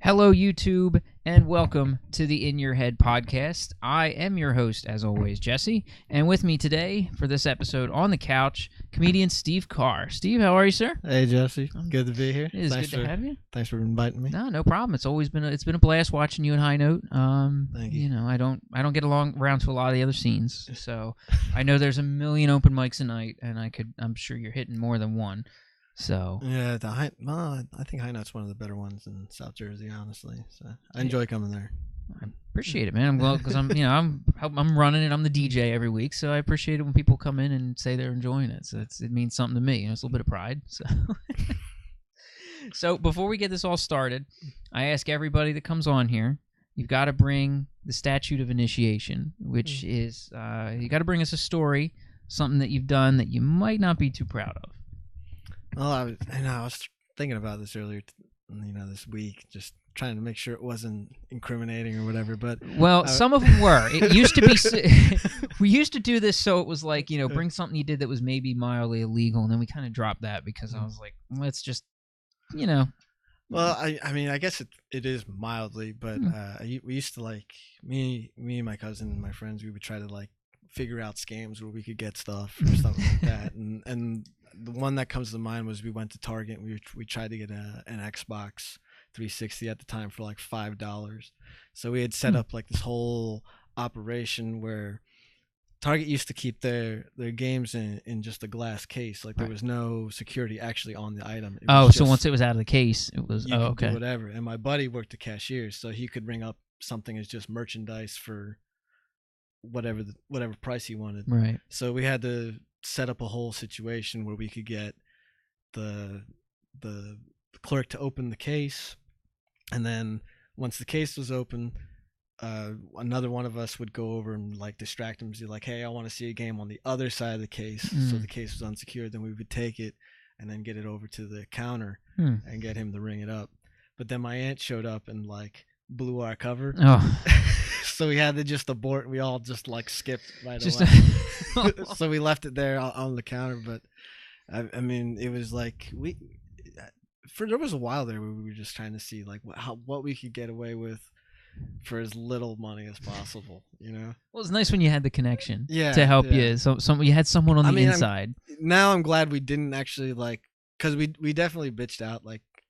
Hello, YouTube, and welcome to the In Your Head podcast. I am your host, as always, Jesse, and with me today for this episode on the couch, comedian Steve Karr. Steve, how are you, sir? Hey, Jesse. Good to be here. It is good to have you. Thanks for inviting me. No problem. It's always been it's been a blast watching you in High Note. Thank you. You know, I don't get around to a lot of the other scenes, so I know there's a million open mics a night, and I'm sure you're hitting more than one. So yeah, I think High Note's one of the better ones in South Jersey, honestly. So I enjoy coming there. I appreciate it, man. I'm glad because I'm running it. I'm the DJ every week, so I appreciate it when people come in and say they're enjoying it. So it means something to me. It's a little bit of pride. So, so before we get this all started, I ask everybody that comes on here, you've got to bring the statute of initiation, which is you got to bring us a story, something that you've done that you might not be too proud of. Well, I was thinking about this earlier, this week, just trying to make sure it wasn't incriminating or whatever. But some of them were. It used to be. We used to do this, so it was like bring something you did that was maybe mildly illegal, and then we kind of dropped that because I was like, let's just, Well, I guess it is mildly, but we used to me and my cousin and my friends, we would try to figure out scams where we could get stuff or something like that, and the one that comes to mind was we went to Target and we tried to get an Xbox 360 at the time for $5. So we had set up this whole operation where Target used to keep their games in just a glass case. There was no security actually on the item. So once it was out of the case, it was okay. Do whatever. And my buddy worked the cashier, so he could ring up something as just merchandise for whatever price he wanted. Right. So we had to set up a whole situation where we could get the clerk to open the case, and then once the case was open, another one of us would go over and distract him and be like, hey, I want to see a game on the other side of the case. So the case was unsecured. Then we would take it and then get it over to the counter and get him to ring it up. But then my aunt showed up and blew our cover. So we had to just abort. We all just skipped right away. So we left it there on the counter. But I mean, it was there was a while there where we were just trying to see what we could get away with for as little money as possible. Well, it's nice when you had the connection to help you. So you had someone on the inside. Now I'm glad we didn't actually because we definitely bitched out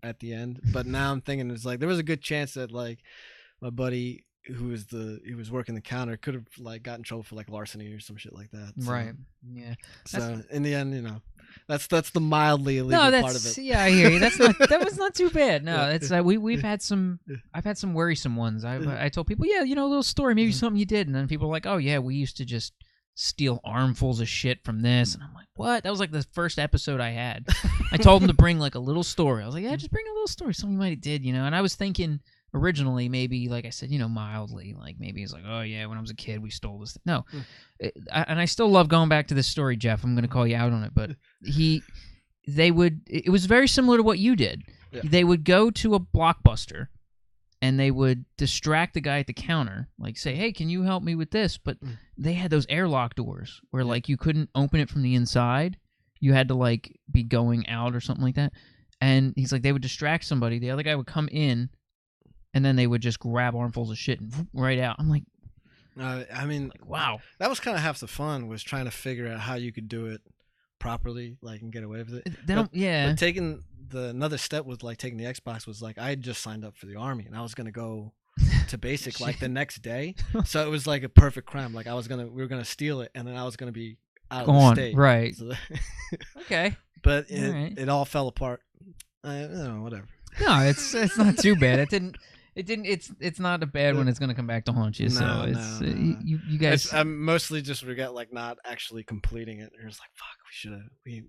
at the end. But now I'm thinking it's there was a good chance that my buddy who was working the counter could have got in trouble for larceny or some shit like that. So, right. Yeah. So in the end, that's the mildly illegal part of it. Yeah, I hear you. That was not too bad. No, it's we've had some. I've had some worrisome ones. I told people, a little story, maybe something you did, and then people are like, oh yeah, we used to just steal armfuls of shit from this, and I'm like, what? That was the first episode I had. I told them to bring a little story. I was like, yeah, just bring a little story, something you might have did, and I was thinking originally maybe I said, mildly, maybe it's oh yeah, when I was a kid we stole this thing. No, and I still love going back to this story, Jeff. I'm going to call you out on it, but it was very similar to what you did. Yeah. They would go to a Blockbuster and they would distract the guy at the counter, say, hey, can you help me with this? But they had those airlock doors where you couldn't open it from the inside. You had to be going out or something like that. And he's they would distract somebody. The other guy would come in, and then they would just grab armfuls of shit and right out. I'm like, wow. That was kind of half the fun, was trying to figure out how you could do it properly, and get away with it. But taking another step was taking the Xbox was I had just signed up for the Army, and I was gonna go to basic the next day. So it was a perfect crime. We were gonna steal it, and then I was gonna be out of the state. Right. So okay. But it all fell apart. Whatever. No, it's not too bad. It's not a bad one. It's gonna come back to haunt you. No. You guys. I mostly just regret not actually completing it. It was fuck, we should have.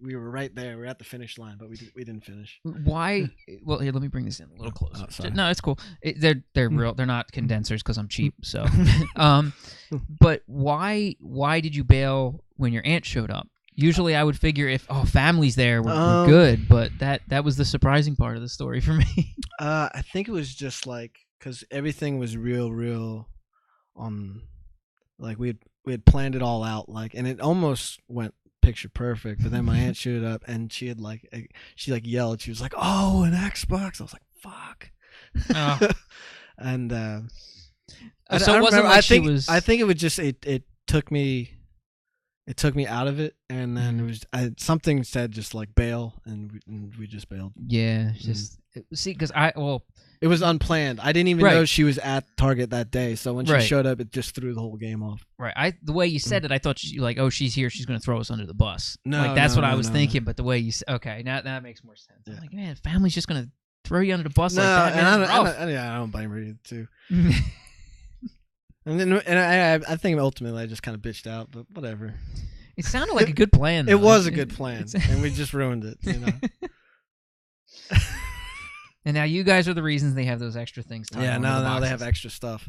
We were right there. We were at the finish line, but we didn't finish. Why? Well, here, let me bring this in a little closer. Sorry. No, it's cool. They're real. They're not condensers because I'm cheap. So, but why did you bail when your aunt showed up? Usually I would figure if family's there, we're good, but that was the surprising part of the story for me. I think it was just because everything was real we had planned it all out and it almost went picture perfect, but then my aunt showed up and she had she yelled, she was like, oh, an Xbox. I was like, fuck. Oh. And So it wasn't like she was. I think it was just it took me out of it, and then it was something said just like bail, and we just bailed. Yeah, just see, because it was unplanned. I didn't even know she was at Target that day, so when she showed up, it just threw the whole game off. Right. The way you said it, I thought she's here, she's going to throw us under the bus. No, like that's what I was thinking. But the way you okay, now that makes more sense. Yeah. I'm like, man, family's just going to throw you under the bus like that. And I don't blame her too. and I think ultimately I just kind of bitched out, but whatever. It sounded like a good plan. It was a good plan, and we just ruined it. You know. And now you guys are the reasons they have those extra things. Yeah, now they have extra stuff.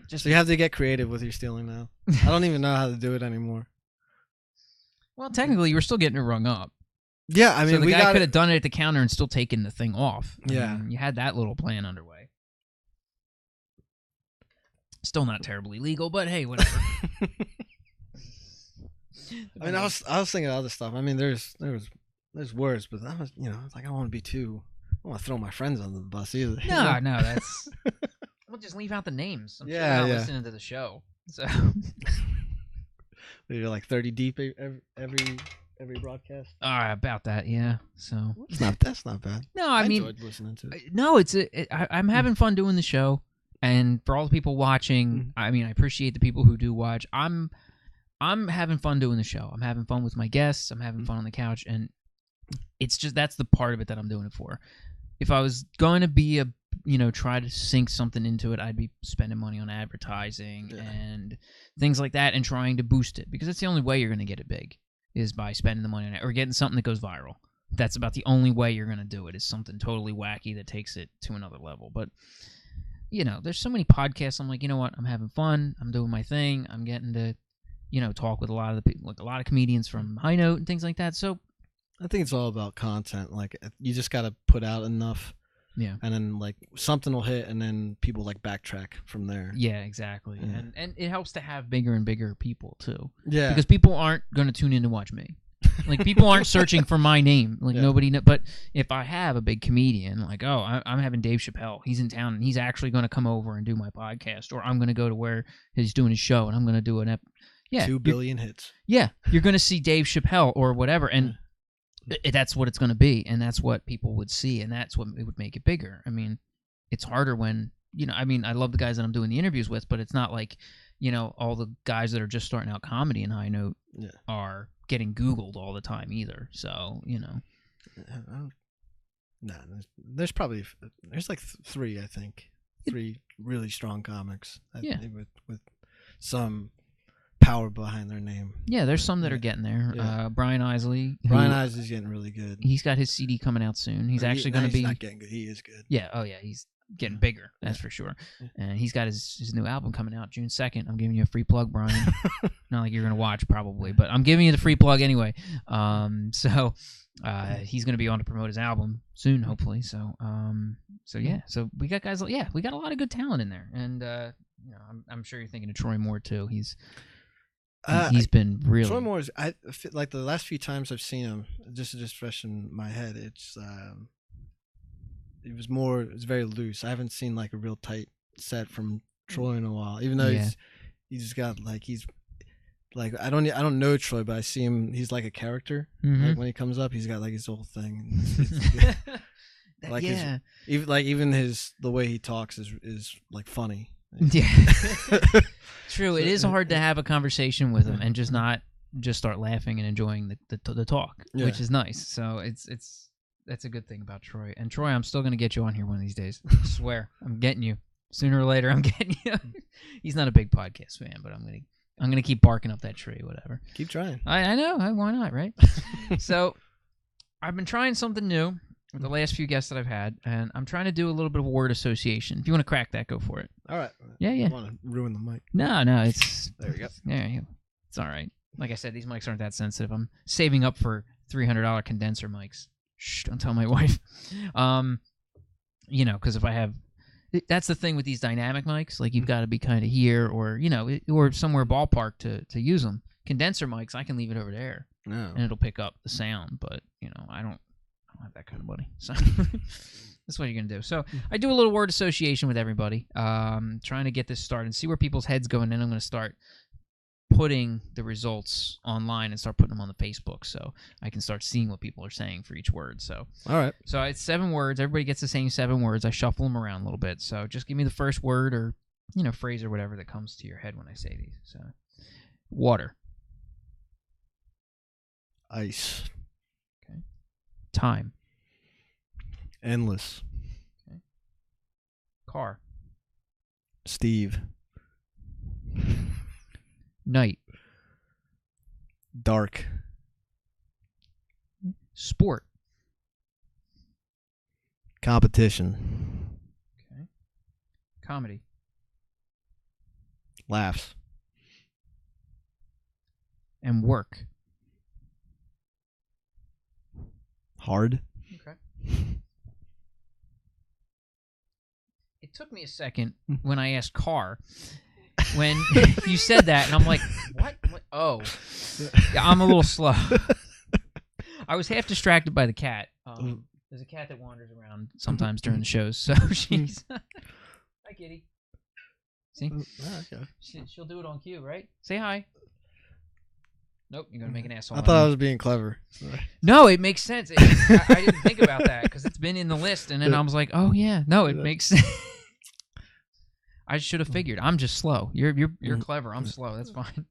So you have to get creative with your stealing now. I don't even know how to do it anymore. Well, technically, you were still getting it rung up. Yeah, I mean, so the guy could have done it at the counter and still taken the thing off. Yeah, I mean, you had that little plan underway. Still not terribly legal, but hey, whatever. I mean, I was thinking of other stuff. I mean, there's words, but that was, you know, it's like I don't want to be too. I don't want to throw my friends under the bus either. No, that's. We'll just leave out the names. I'm sure they're not listening to the show. So you're like 30 deep every broadcast. About that, yeah. So that's not bad. No, I mean, enjoyed listening to it. No, I'm having fun doing the show, and for all the people watching, I mean, I appreciate the people who do watch. I'm having fun doing the show. I'm having fun with my guests. I'm having fun on the couch, and it's just that's the part of it that I'm doing it for. If I was going to be try to sink something into it, I'd be spending money on advertising and things like that and trying to boost it, because that's the only way you're going to get it big is by spending the money on it or getting something that goes viral. That's about the only way you're going to do it, is something totally wacky that takes it to another level. But, there's so many podcasts. I'm like, you know what? I'm having fun. I'm doing my thing. I'm getting to, talk with a lot of the people, like a lot of comedians from High Note and things like that. So I think it's all about content. Like, you just got to put out enough. Yeah. And then like something will hit, and then people like backtrack from there. Yeah, exactly. Yeah. And it helps to have bigger and bigger people too. Yeah. Because people aren't going to tune in to watch me. Like, people aren't searching for my name. Like, nobody knows. But if I have a big comedian, like, I'm having Dave Chappelle. He's in town, and he's actually going to come over and do my podcast. Or I'm going to go to where he's doing his show, and I'm going to do 2 billion hits. Yeah. You're going to see Dave Chappelle or whatever. And that's what it's going to be, and that's what people would see, and that's what it would make it bigger. I mean, it's harder when, I love the guys that I'm doing the interviews with, but it's not like, all the guys that are just starting out comedy in High Note are getting Googled all the time either. So, No, there's like 3, I think. 3 really strong comics. With some power behind their name. Yeah, there's some that are getting there. Yeah. Brian Isley. Brian Isley's getting really good. He's got his CD coming out soon. He's actually going to be. He's not getting good. He is good. Yeah. Oh yeah. He's getting bigger. That's for sure. Yeah. And he's got his new album coming out June 2nd. I'm giving you a free plug, Brian. Not like you're going to watch probably, but I'm giving you the free plug anyway. So he's going to be on to promote his album soon, hopefully. So yeah. So we got guys. Yeah, we got a lot of good talent in there, and I'm sure you're thinking of Troy Moore too. He's been really. Troy Moore is, I like the last few times I've seen him, just fresh in my head. It's very loose. I haven't seen like a real tight set from Troy in a while. Even though he's got like I don't know Troy, but I see him. He's like a character. Mm-hmm. Like when he comes up, he's got like his whole thing. Like even the way he talks is like funny. Yeah. True. It is hard to have a conversation with him and just start laughing and enjoying the talk, which is nice. So that's a good thing about Troy. And Troy, I'm still gonna get you on here one of these days. I swear, I'm getting you. Sooner or later, I'm getting you. He's not a big podcast fan, but I'm gonna keep barking up that tree. Whatever. Keep trying. I know. Why not? Right. So I've been trying something new with the last few guests that I've had, and I'm trying to do a little bit of word association. If you want to crack that, go for it. All right. Yeah. I want to ruin the mic. No, it's there we go. Yeah, it's all right. Like I said, these mics aren't that sensitive. I'm saving up for $300 condenser mics. Shh, don't tell my wife. Because if I have, that's the thing with these dynamic mics. Like, you've got to be kind of here, or or somewhere ballpark to use them. Condenser mics, I can leave it over there, and it'll pick up the sound. But I don't have that kind of money. So That's what you're gonna do. So I do a little word association with everybody, trying to get this started and see where people's heads go, and then I'm gonna start putting the results online and start putting them on the Facebook, so I can start seeing what people are saying for each word. So, all right. So it's 7 words. Everybody gets the same 7 words. I shuffle them around a little bit. So just give me the first word or phrase or whatever that comes to your head when I say these. So, water. Ice. Okay. Time. Endless. Okay. Car. Steve. Night. Dark. Sport. Competition. Okay. Comedy. Laughs. And work. Hard. Okay. It took me a second when I asked car. When you said that, and I'm like, what? Oh. Yeah, I'm a little slow. I was half distracted by the cat. There's a cat that wanders around sometimes during the shows, so she's... Hi, kitty. See? Okay. She'll do it on cue, right? Say hi. Nope, you're going to make an asshole. I thought I was being clever. No, it makes sense. I didn't think about that because it's been in the list, and then I was like, oh, yeah. No, it makes sense. I should have figured. I'm just slow. You're clever. I'm slow. That's fine.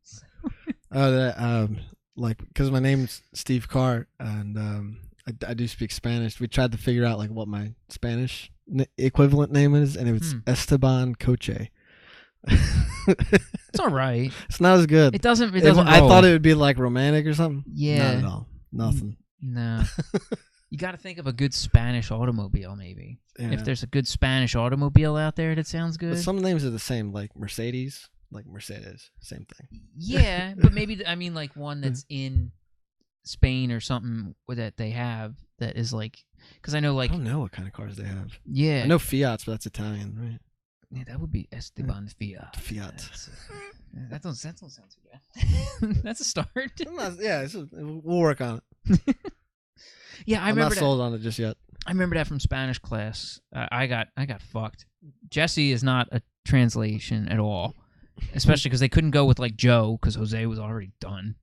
Because my name's Steve Karr, and I do speak Spanish. We tried to figure out like what my Spanish equivalent name is, and it was Esteban Coche. It's all right. It's not as good. It doesn't. I thought it would be like romantic or something. Yeah. Not at all. Nothing. No. You got to think of a good Spanish automobile, maybe. Yeah. If there's a good Spanish automobile out there that sounds good. But some names are the same, like Mercedes, same thing. Yeah, but maybe like one that's in Spain or something that they have that is like, because I know like I don't know what kind of cars they have. Yeah, I know Fiats, but that's Italian, right? Yeah, that would be Esteban Fiat. That don't sound too bad. That's a start. We'll work on it. Yeah, I'm not sold on it just yet. I remember that from Spanish class. I got fucked. Jesse is not a translation at all, especially because they couldn't go with like Joe because Jose was already done.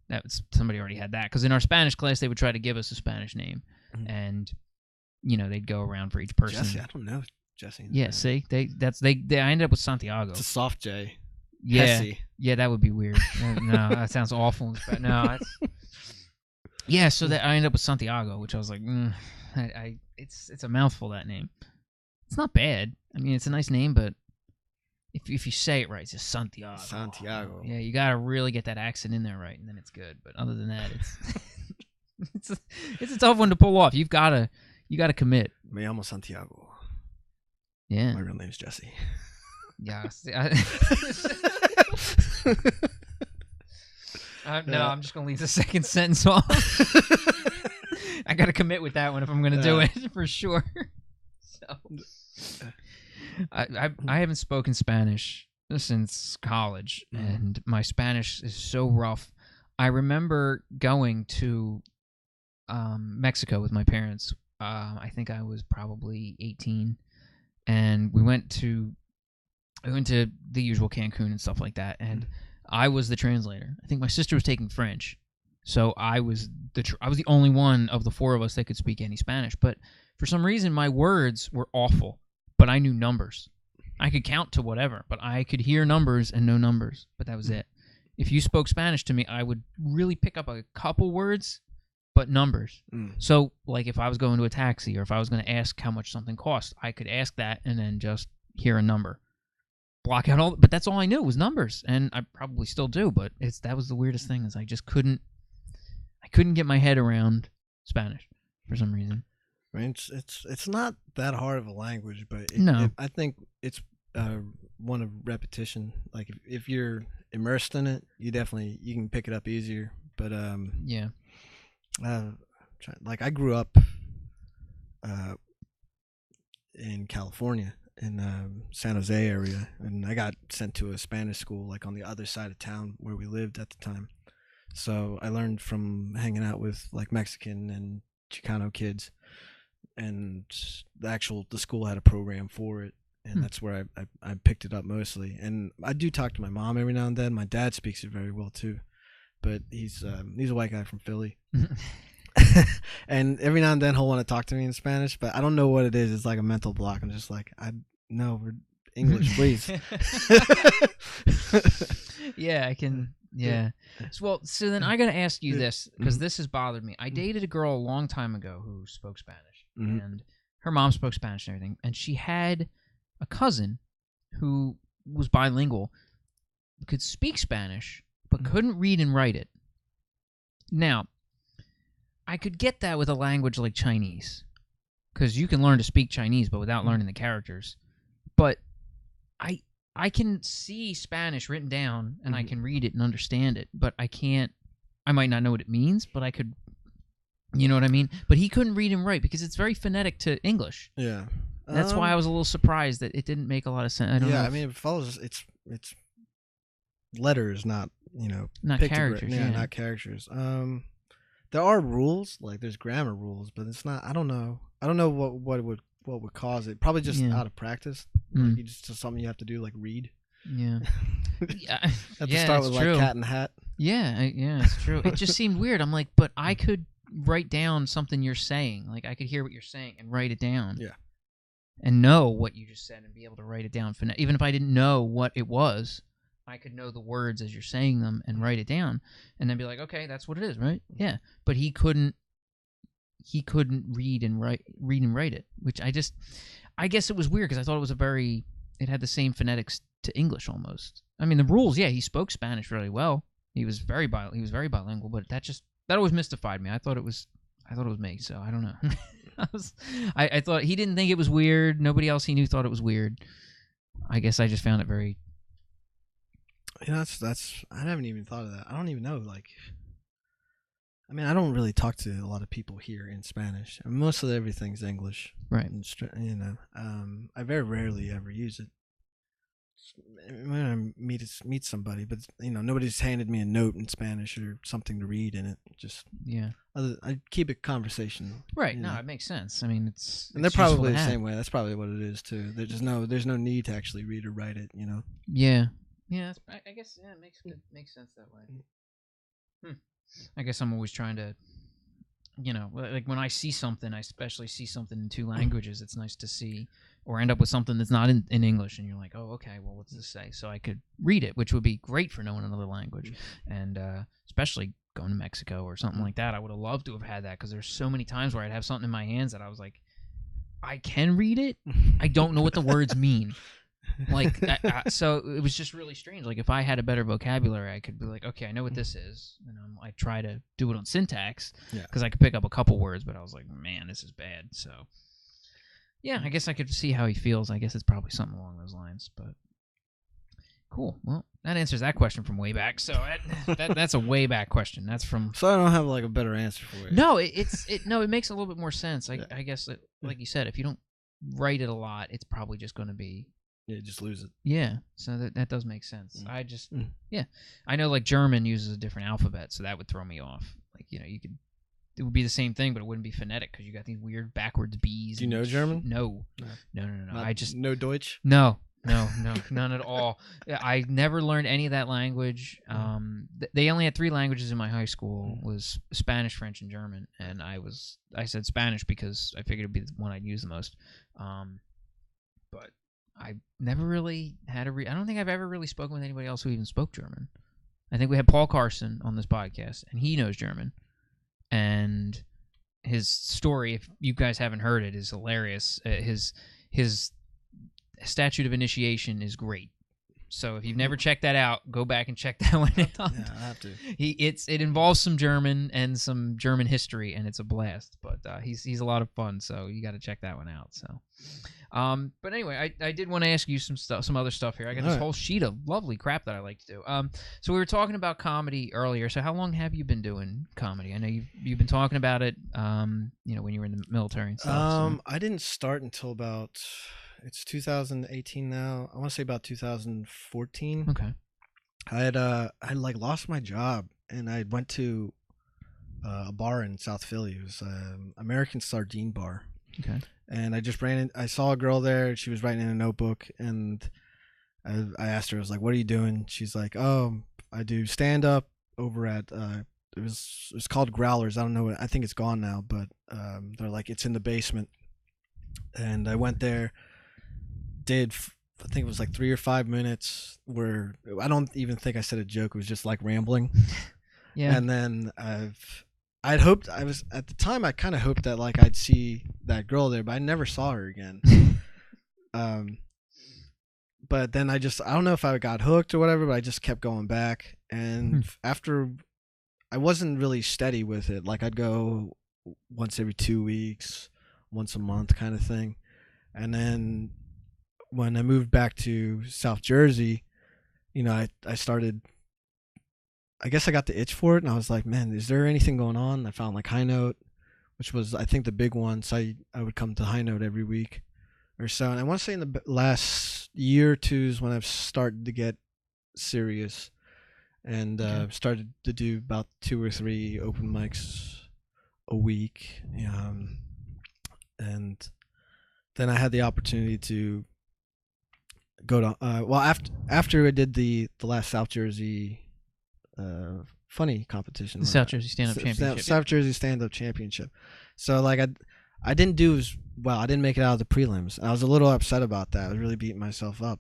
Somebody already had that. Because in our Spanish class, they would try to give us a Spanish name, and they'd go around for each person. Jesse, I don't know Jesse. Yeah, see, they I ended up with Santiago. It's a soft J. Yeah, Hesse. Yeah, that would be weird. No, that sounds awful. No, that's. Yeah, so that I ended up with Santiago, which I was like, it's a mouthful, that name. It's not bad. I mean, it's a nice name, but if you say it right, it's just Santiago. Santiago. Yeah, you gotta really get that accent in there right, and then it's good. But other than that, it's a tough one to pull off. You gotta commit. Me llamo Santiago. Yeah. My real name's Jesse. Yeah. No, I'm just going to leave the second sentence off. I got to commit with that one if I'm going to do it for sure. So, I haven't spoken Spanish since college, and my Spanish is so rough. I remember going to Mexico with my parents. I think I was probably 18, and we went to the usual Cancun and stuff like that, and I was the translator. I think my sister was taking French, so I was the only one of the 4 of us that could speak any Spanish. But for some reason, my words were awful, but I knew numbers. I could count to whatever, but I could hear numbers and know numbers, but that was it. If you spoke Spanish to me, I would really pick up a couple words, but numbers. So, like, if I was going to a taxi or if I was going to ask how much something cost, I could ask that and then just hear a number. Block out but that's all I knew was numbers, and I probably still do, but that was the weirdest thing, is I just couldn't get my head around Spanish for some reason. I mean, it's not that hard of a language, but I think it's one of repetition. Like if you're immersed in it, you can pick it up easier. But yeah, like I grew up in California, in San Jose area, and I got sent to a Spanish school like on the other side of town where we lived at the time. So I learned from hanging out with like Mexican and Chicano kids, and the school had a program for it, and that's where I picked it up mostly. And I do talk to my mom every now and then. My dad speaks it very well too, but he's a white guy from Philly. And every now and then he'll want to talk to me in Spanish, but I don't know what it is. It's like a mental block. I'm just like, we're English, please. Yeah, I can. Yeah. So then I got to ask you this, because this has bothered me. I dated a girl a long time ago who spoke Spanish, and her mom spoke Spanish and everything, and she had a cousin who was bilingual, could speak Spanish, but couldn't read and write it. Now, I could get that with a language like Chinese, because you can learn to speak Chinese, but without learning the characters. But I can see Spanish written down, and I can read it and understand it, but I might not know what it means, but I could, you know what I mean? But he couldn't read and write because it's very phonetic to English. Yeah. That's why I was a little surprised that it didn't make a lot of sense. I don't know. I mean, it follows, it's letters, not, not characters. Yeah, not characters. There are rules, like there's grammar rules, but it's not, I don't know what would cause it. Probably just out of practice. Like just something you have to do, like read. Yeah. Have to start with like Cat in the Hat. Yeah, it's true. It just seemed weird. I'm like, but I could write down something you're saying. Like I could hear what you're saying and write it down. Yeah. And know what you just said and be able to write it down. Even if I didn't know what it was, I could know the words as you're saying them and write it down, and then be like, okay, that's what it is, right? Yeah. But he couldn't read and write it, which I guess it was weird because I thought it had the same phonetics to English almost. I mean, the rules, he spoke Spanish really well. He was very bilingual, but that always mystified me. I thought it was me, so I don't know. I thought he didn't think it was weird. Nobody else he knew thought it was weird. I guess I just found it very. That's I haven't even thought of that. I don't even know. Like, I mean, I don't really talk to a lot of people here in Spanish. I mean, most of everything's English, right? And, I very rarely ever use it when I meet somebody, but nobody's handed me a note in Spanish or something to read in it. Just I keep it conversational. Right? No, it makes sense. I mean, and they're probably the same way. That's probably what it is too. There's no need to actually read or write it. Yeah. Yeah, I guess it makes sense that way. I guess I'm always trying to, like when I see something, I especially see something in two languages. It's nice to see, or end up with something that's not in English, and you're like, oh, okay, well, what's this say? So I could read it, which would be great for knowing another language, and especially going to Mexico or something like that. I would have loved to have had that because there's so many times where I'd have something in my hands that I was like, I can read it, I don't know what the words mean. Like so it was just really strange. Like if I had a better vocabulary, I could be like, okay, I know what this is, and I try to do it on syntax because I could pick up a couple words, but I was like, man, this is bad. So yeah, I guess I could see how he feels. I guess it's probably something along those lines. But cool. Well, that answers that question from way back. So that's a way back question. That's from. So I don't have like a better answer for it. No, it makes a little bit more sense. I guess like you said, if you don't write it a lot, it's probably just going to be. Yeah, just lose it. Yeah, so that does make sense. I just, I know like German uses a different alphabet, so that would throw me off. Like, it would be the same thing, but it wouldn't be phonetic because you got these weird backwards B's. Do you know German? No. No Deutsch? No, none at all. I never learned any of that language. They only had 3 languages in my high school, was Spanish, French, and German, and I said Spanish because I figured it'd be the one I'd use the most. But I never really had I don't think I've ever really spoken with anybody else who even spoke German. I think we had Paul Carson on this podcast, and he knows German. And his story, if you guys haven't heard it, is hilarious. His statute of initiation is great. So if you've never checked that out, go back and check that one out. Yeah, I have to. It involves some German and some German history, and it's a blast. But he's a lot of fun, so you got to check that one out. So, but anyway, I did want to ask you some other stuff here. I got this whole sheet of lovely crap that I like to do. So we were talking about comedy earlier. So how long have you been doing comedy? I know you've been talking about it. When you were in the military and stuff. I didn't start until about. It's 2018 now. I want to say about 2014. Okay. I like lost my job, and I went to a bar in South Philly. It was American Sardine Bar. Okay. And I just ran in. I saw a girl there. She was writing in a notebook, and I asked her, I was like, "What are you doing?" She's like, "Oh, I do stand up over at it's called Growlers. I don't know. I think it's gone now, but they're like it's in the basement." And I went there, I think it was like 3 or 5 minutes where I don't even think I said a joke. It was just like rambling. Yeah. And then I'd hoped I was at the time. I kind of hoped that like I'd see that girl there, but I never saw her again. But then I don't know if I got hooked or whatever, but I just kept going back. And after, I wasn't really steady with it. Like I'd go once every 2 weeks, once a month kind of thing. And then when I moved back to South Jersey, I started, I guess I got the itch for it, and I was like, man, is there anything going on? I found like High Note, which was, I think, the big one. So I would come to High Note every week or so. And I want to say in the last year or two is when I've started to get serious and started to do about 2 or 3 open mics a week. And then I had the opportunity to go to after I did the last South Jersey funny competition, The South Jersey Stand-Up Championship. South Jersey Stand-Up Championship. So like I didn't do as well. I didn't make it out of the prelims. I was a little upset about that. I was really beating myself up.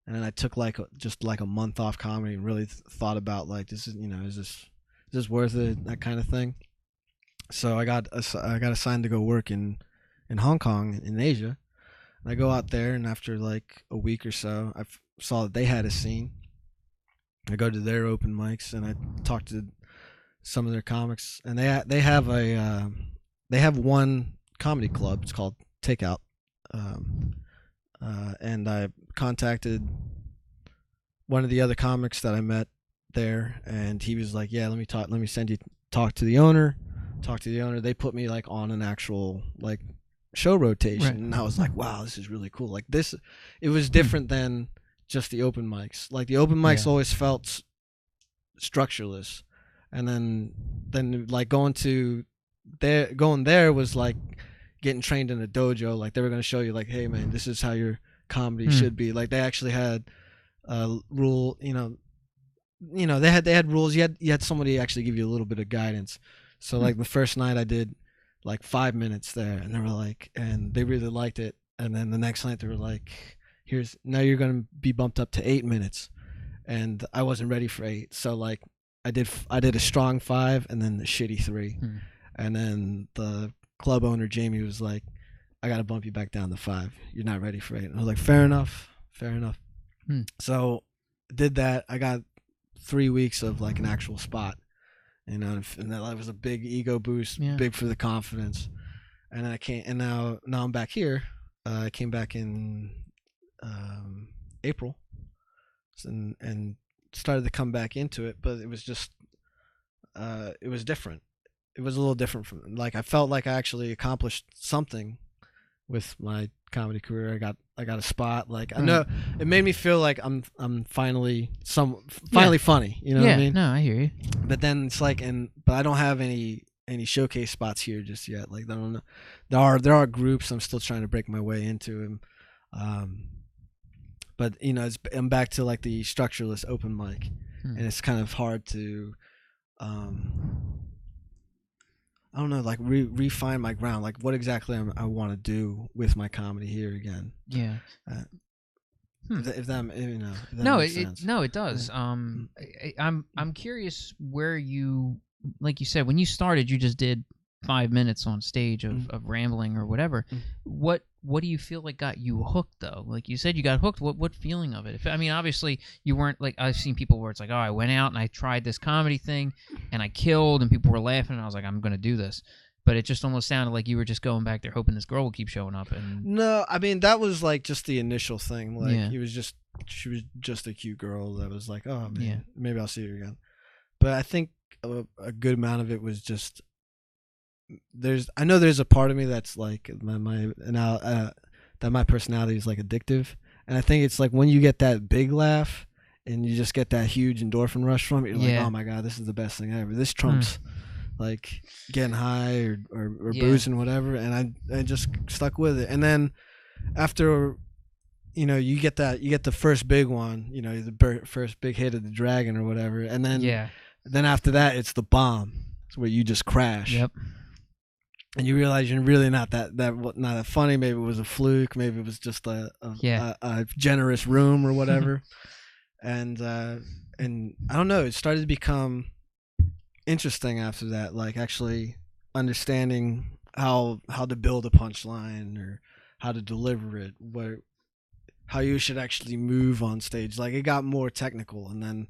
And then I took just a month off comedy and really thought about like is this worth it, that kind of thing. So I got assigned to go work in Hong Kong in Asia. And I go out there, and after like a week or so, I saw that they had a scene. I go to their open mics and I talk to some of their comics, and they have one comedy club. It's called Takeout, and I contacted one of the other comics that I met there, and he was like, "Yeah, let me send you talk to the owner." They put me like on an actual like show rotation, right. And I was like, "Wow, this is really cool." Like this, it was different than just the open mics. Like the open mics always felt structureless, and then like going there was like getting trained in a dojo. Like they were going to show you like, hey man, this is how your comedy should be. Like they actually had rule, they had rules. You had somebody actually give you a little bit of guidance. So like the first night I did like 5 minutes there, and they were like, and they really liked it. And then the next night they were like, now you're going to be bumped up to 8 minutes. And I wasn't ready for 8. So like I did a strong 5 and then the shitty 3. And then the club owner, Jamie, was like, I got to bump you back down to 5. You're not ready for 8. And I was like, fair enough. So did that. I got 3 weeks of like an actual spot, and that was a big ego boost, big for the confidence. And then now I'm back here. I came back in April and started to come back into it, but it was just it was different. It was a little different from, like, I felt like I actually accomplished something with my comedy career. I got a spot. Like I know it made me feel like I'm finally funny. You know what I mean? No, I hear you. But then it's like, but I don't have any showcase spots here just yet. Like I don't know. There are groups I'm still trying to break my way into, and but I'm back to like the structureless open mic, and it's kind of hard to I don't know, like refine my ground, like what exactly I want to do with my comedy here again. Yeah. If that makes sense. It does. I'm curious where you, like you said, when you started, you just did 5 minutes on stage of rambling or whatever. What do you feel like got you hooked though? Like you said, you got hooked. What feeling of it? Obviously you weren't like, I've seen people where it's like, oh, I went out and I tried this comedy thing and I killed and people were laughing and I was like, I'm gonna do this. But it just almost sounded like you were just going back there hoping this girl will keep showing up. And no, that was like just the initial thing. Like she was just a cute girl that was like, oh man, maybe I'll see her again. But I think a good amount of it was just, I know there's a part of me that's like that my personality is like addictive, and I think it's like when you get that big laugh and you just get that huge endorphin rush from it, you're like, oh my god, this is the best thing ever. This trumps like getting high or Yeah. boozing, whatever, and I just stuck with it. And then after, you get the first big one, the first big hit of the dragon or whatever, and then after that it's the bomb. It's where you just crash. Yep. And you realize you're really not that funny. Maybe it was a fluke. Maybe it was just a generous room or whatever. And I don't know. It started to become interesting after that. Like actually understanding how to build a punchline or how to deliver it, how you should actually move on stage. Like it got more technical, and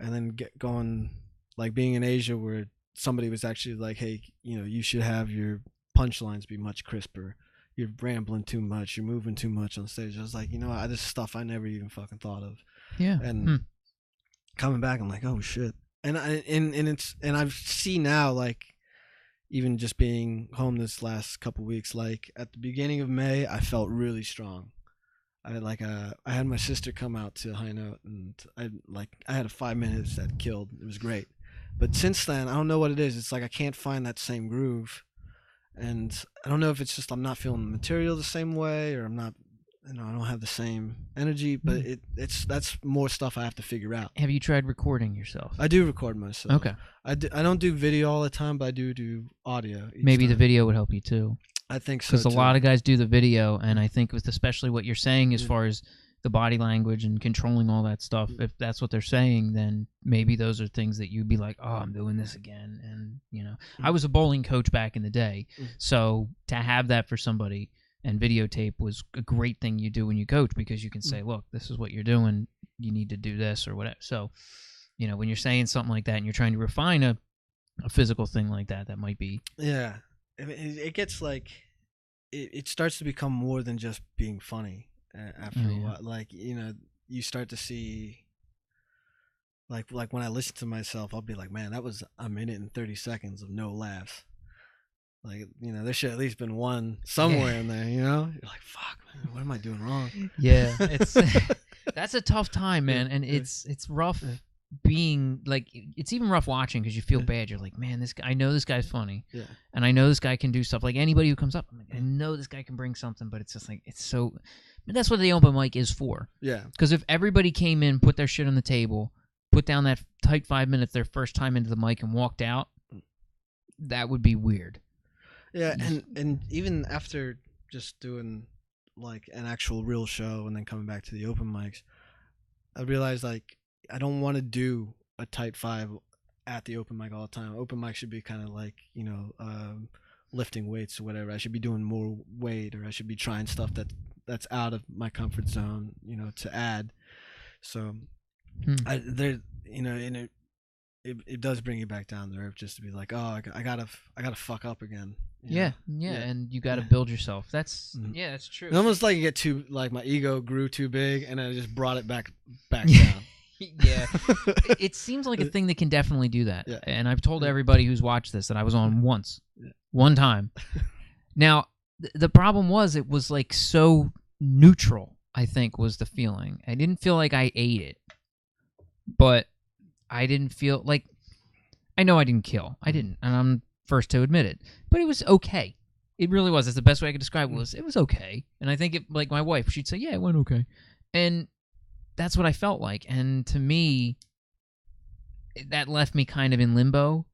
then get going, like being in Asia where somebody was actually like, hey, you should have your punchlines be much crisper. You're rambling too much. You're moving too much on stage. I was like, this stuff I never even fucking thought of. Yeah. And coming back, I'm like, oh shit. And I've seen now, like, even just being home this last couple weeks, like at the beginning of May, I felt really strong. I had my sister come out to High Note, and I had a 5 minutes that killed. It was great. But since then, I don't know what it is. It's like I can't find that same groove, and I don't know if it's just I'm not feeling the material the same way, or I'm not, I don't have the same energy. But that's more stuff I have to figure out. Have you tried recording yourself? I do record myself. Okay. I don't do video all the time, but I do audio. Maybe time. the video would help you too. I think so. Because a lot of guys do the video, and I think with especially what you're saying as far as the body language and controlling all that stuff, if that's what they're saying, then maybe those are things that you'd be like, oh, I'm doing this again. And, I was a bowling coach back in the day, so to have that for somebody and videotape was a great thing you do when you coach, because you can say, look, this is what you're doing, you need to do this or whatever. So, when you're saying something like that and you're trying to refine a physical thing like that, that might be... Yeah. It gets like... It starts to become more than just being funny. After a while, like you start to see, like when I listen to myself, I'll be like, man, that was a minute and 30 seconds of no laughs. Like there should at least been one somewhere in there. You're like, fuck, man, what am I doing wrong? Yeah, it's that's a tough time, man, and it's rough being like, it's even rough watching because you feel bad. You're like, man, this guy, I know this guy's funny, and I know this guy can do stuff. Like anybody who comes up, I'm like, I know this guy can bring something, but it's just like it's so. But that's what the open mic is for. Yeah. Because if everybody came in, put their shit on the table, put down that tight 5 minutes their first time into the mic and walked out, that would be weird. Yeah, and even after just doing like an actual real show and then coming back to the open mics, I realized like I don't want to do a tight 5 at the open mic all the time. Open mic should be kind of like, lifting weights or whatever. I should be doing more weight, or I should be trying stuff that's out of my comfort zone, to add. So it does bring you back down to earth just to be like, oh, I gotta fuck up again. Yeah, and you gotta build yourself. That's that's true. It's almost like you get too, like my ego grew too big, and I just brought it back down. Yeah, it seems like a thing that can definitely do that. Yeah. And I've told everybody who's watched this that I was on one time. Now, the problem was it was like so neutral, I think, was the feeling. I didn't feel like I ate it, but I didn't feel like, I know I didn't kill. I didn't, and I'm first to admit it. But it was okay. It really was. That's the best way I could describe it. It was okay. And I think it, like my wife, she'd say, yeah, it went okay. And that's what I felt like. And to me, that left me kind of in limbo,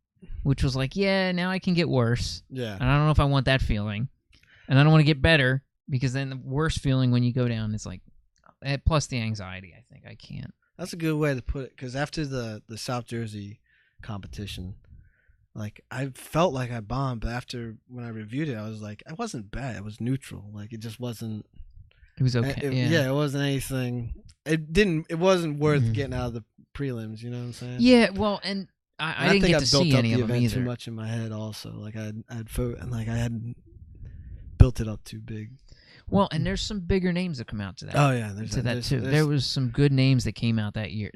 which was like, yeah, now I can get worse. Yeah. And I don't know if I want that feeling. And I don't want to get better, because then the worst feeling when you go down is like, plus the anxiety, I think I can't. That's a good way to put it, because after the South Jersey competition, like I felt like I bombed, but after when I reviewed it, I was like, it wasn't bad. It was neutral. Like it just wasn't. It was okay. It wasn't anything. It wasn't worth getting out of the prelims. You know what I'm saying? Yeah. Well, and I didn't get to see any of them either. Too much in my head, also. Like I had built it up too big. Well, and there's some bigger names that come out to that. Oh yeah, there's too. There was some good names that came out that year,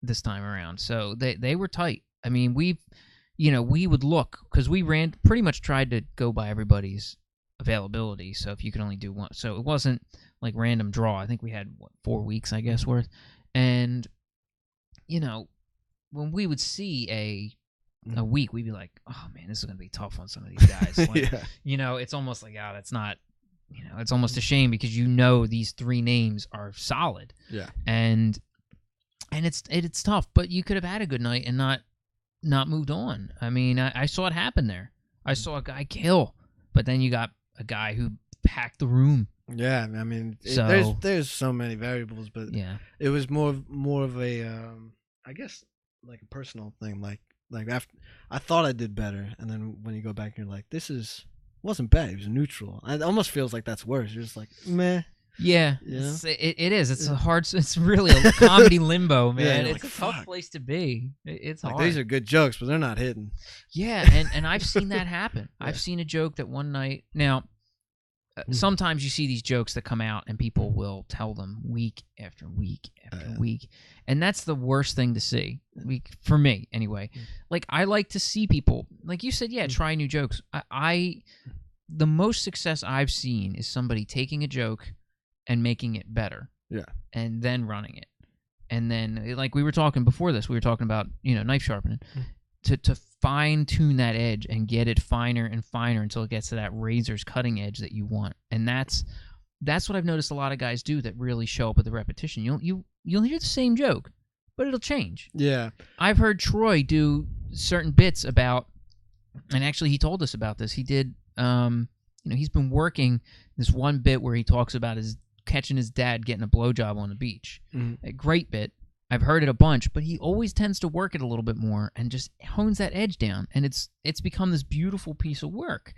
this time around. So they were tight. I mean, we would look, because we pretty much tried to go by everybody's availability. So if you could only do one, so it wasn't like random draw. I think we had 4 weeks, I guess, worth. And when we would see a a week, we'd be like, oh man, this is gonna be tough on some of these guys. Like, Yeah. you know, it's almost like, oh, that's not, you know, it's almost a shame because you know these three names are solid. Yeah. And it's tough, but you could have had a good night and not moved on. I mean, I saw it happen there. I saw a guy kill, but then you got a guy who packed the room. Yeah, I mean, So- there's so many variables, but Yeah. it was more of a, I guess, like a personal thing. Like after I thought I did better, and then when you go back, you're like, wasn't bad. It was neutral. It almost feels like that's worse. You're just like, meh. Yeah, Yeah. it is. It's a hard. It's really a comedy limbo, man. Yeah, It's like, a tough fuck. place to be. It's Like hard. these are good jokes, but they're not hitting. Yeah, and I've seen that happen. Yeah. I've seen a joke that one night. Now, sometimes you see these jokes that come out, and people will tell them week after week after Yeah. week, and that's the worst thing to see. For me, anyway. Like I like to see people, like you said, try new jokes. The most success I've seen is somebody taking a joke and making it better. Yeah. And then running it. And then, like we were talking before this, we were talking about, knife sharpening. To fine tune that edge and get it finer and finer until it gets to that razor's cutting edge that you want. And that's what I've noticed a lot of guys do that really show up with the repetition. You'll hear the same joke, but it'll change. Yeah. I've heard Troy do certain bits about, and actually he told us about this. He did, he's been working this one bit where he talks about catching his dad getting a blowjob on the beach. Mm-hmm. A great bit. I've heard it a bunch, but he always tends to work it a little bit more and just hones that edge down, and it's become this beautiful piece of work.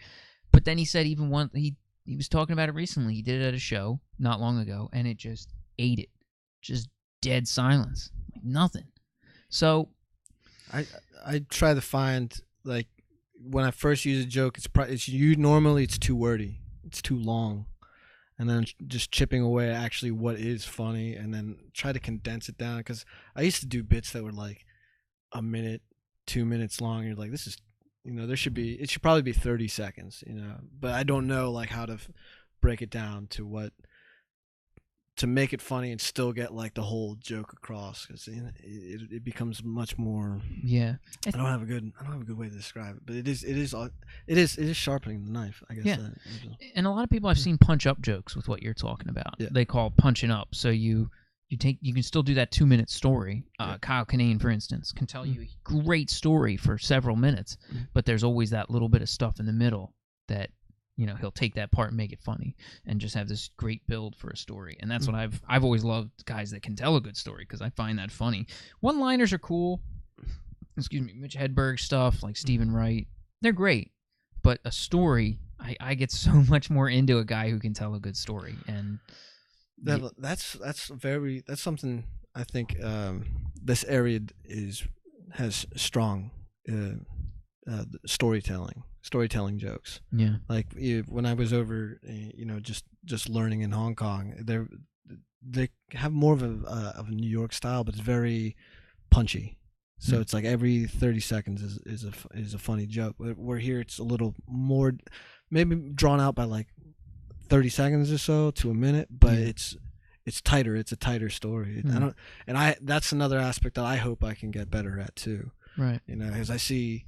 But then he said even one he was talking about it recently. He did it at a show not long ago, and it just ate it, just dead silence, like nothing. So I try to find, like, when I first use a joke, normally it's too wordy, it's too long, and then just chipping away at actually what is funny, and then try to condense it down. Because I used to do bits that were like a minute, 2 minutes long. And you're like, this is, it should probably be 30 seconds, but I don't know like how to break it down to make it funny and still get like the whole joke across, because it becomes much more. yeah, I don't have a good way to describe it, but it is sharpening the knife, I guess. Yeah. And a lot of people I've seen punch up jokes with what you're talking about. Yeah. They call punching up. So you can still do that 2-minute story. Kyle Kinane, for instance, can tell you a great story for several minutes, but there's always that little bit of stuff in the middle that he'll take that part and make it funny and just have this great build for a story. And that's what I've always loved, guys that can tell a good story, because I find that funny. One-liners are cool. Excuse me, Mitch Hedberg stuff, like Stephen Wright, they're great. But a story, I get so much more into a guy who can tell a good story. And that's something I think this area has strong storytelling jokes. Yeah. Like when I was over, just learning in Hong Kong, they have more of a New York style, but it's very punchy. So it's like every 30 seconds is a funny joke. Where here it's a little more, maybe drawn out by like 30 seconds or so to a minute, but it's tighter. It's a tighter story. That's another aspect that I hope I can get better at too. Right. As I see.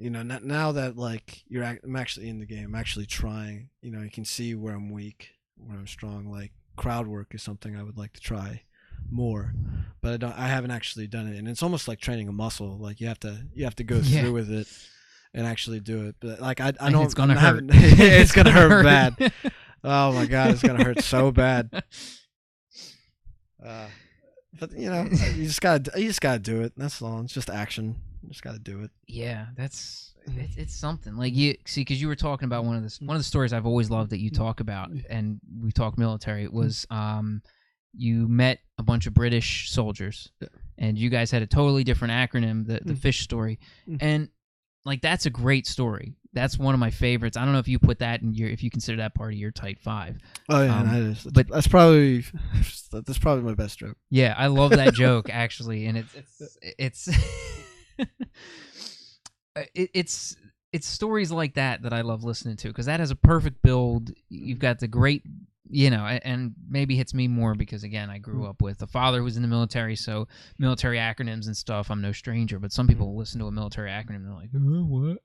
Now that like I'm actually in the game, I'm actually trying. You can see where I'm weak, where I'm strong. Like crowd work is something I would like to try more, but I haven't actually done it. And it's almost like training a muscle. Like you have to go through with it and actually do it. But like I don't. It's gonna hurt. It's gonna hurt bad. Oh my god, it's gonna hurt so bad. But you just gotta do it. That's all. It's just action. You just gotta do it. Yeah, it's something. Like because you were talking about one of the stories I've always loved that you talk about, and we talk military. It was you met a bunch of British soldiers, and you guys had a totally different acronym, the fish story, and like that's a great story. That's one of my favorites. I don't know if you put that if you consider that part of your tight 5. Oh yeah, that is. But that's probably my best joke. Yeah, I love that joke actually, and it's it's stories like that I love listening to, because that has a perfect build. You've got the great you know, and maybe hits me more because, again, I grew up with a father who was in the military, so military acronyms and stuff, I'm no stranger. But some people listen to a military acronym and they're like, what?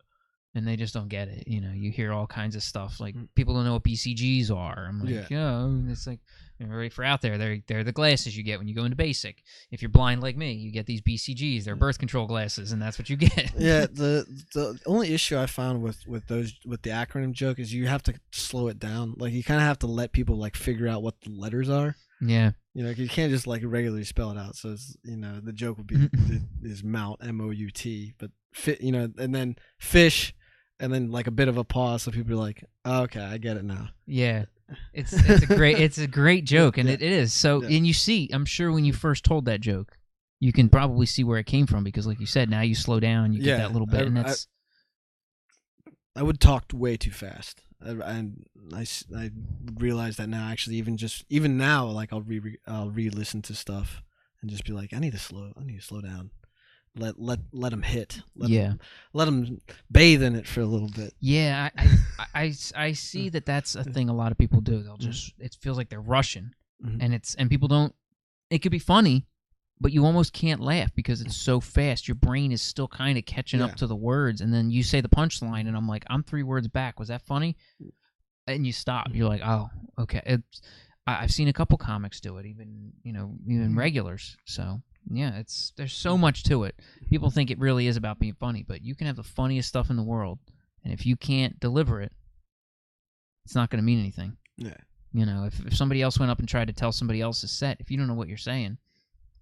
And they just don't get it. You know, you hear all kinds of stuff. Like, people don't know what BCGs are. I'm like, it's like, right for out there, they're the glasses you get when you go into basic. If you're blind like me, you get these BCGs. They're birth control glasses, and that's what you get. Yeah, the only issue I found with the acronym joke is you have to slow it down. Like, you kind of have to let people like figure out what the letters are. Yeah. You know, you can't just like regularly spell it out. So it's, you know, the joke would be is Mount, MOUT, but you know, and then fish, and then like a bit of a pause, so people are like, oh, okay, I get it now. Yeah. It's a great joke, and it is. So, and you see, I'm sure when you first told that joke, you can probably see where it came from, because like you said, now you slow down, you get that little bit, and that's. I would talk way too fast, and I realize that now. Actually, even now, like I'll re-listen to stuff and just be like, I need to slow down. Let them hit. Let them bathe in it for a little bit. Yeah, I see that's a thing a lot of people do. They'll just, it feels like they're rushing, and people don't. It could be funny, but you almost can't laugh because it's so fast. Your brain is still kind of catching up to the words, and then you say the punchline, and I'm like, I'm 3 words back. Was that funny? And you stop. You're like, oh, okay. I've seen a couple comics do it, even regulars. So. Yeah, there's so much to it. People think it really is about being funny, but you can have the funniest stuff in the world, and if you can't deliver it, it's not going to mean anything. Yeah. You know, if somebody else went up and tried to tell somebody else's set, if you don't know what you're saying,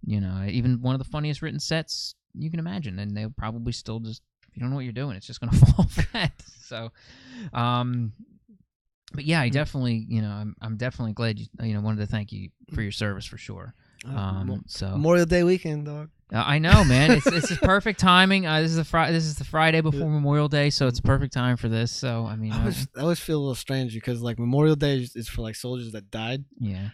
you know, even one of the funniest written sets you can imagine, and they'll probably still just, if you don't know what you're doing, it's just going to fall flat. So, but yeah, I definitely, you know, I'm definitely glad you wanted to thank you for your service for sure. So Memorial Day weekend, dog. I know, man. It's perfect timing. This is the Friday before Memorial Day, so it's a perfect time for this. So I mean, I always feel a little strange because like Memorial Day is for like soldiers that died. Yeah.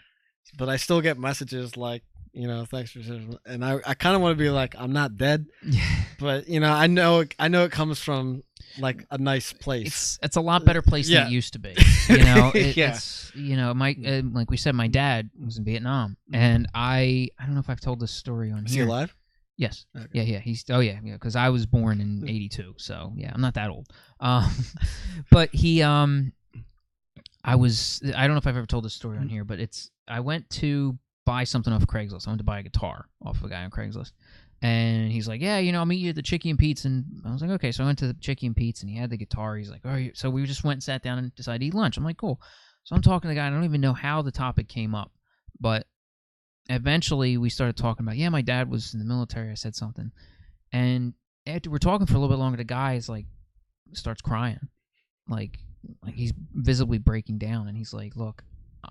But I still get messages like, you know, thanks for serving, and I kind of want to be like, I'm not dead. Yeah. But you know, I know it comes from like a nice place. It's a lot better place than it used to be. You know, it's, you know, like we said, my dad was in Vietnam, and I don't know if I've told this story on here. Is he alive? Yes. Okay. Yeah. Because I was born in '82, so yeah, I'm not that old. But he I don't know if I've ever told this story on here, but I went to buy something off Craigslist. I went to buy a guitar off a guy on Craigslist. And he's like, yeah, you know, I'll meet you at the Chicky and Pete's. And I was like, okay. So I went to the Chicky and Pete's, and he had the guitar. He's like, all right. So we just went and sat down and decided to eat lunch. I'm like, cool. So I'm talking to the guy. I don't even know how the topic came up. But eventually we started talking about, yeah, my dad was in the military. I said something. And after we're talking for a little bit longer, the guy is like, starts crying. Like he's visibly breaking down. And he's like, look,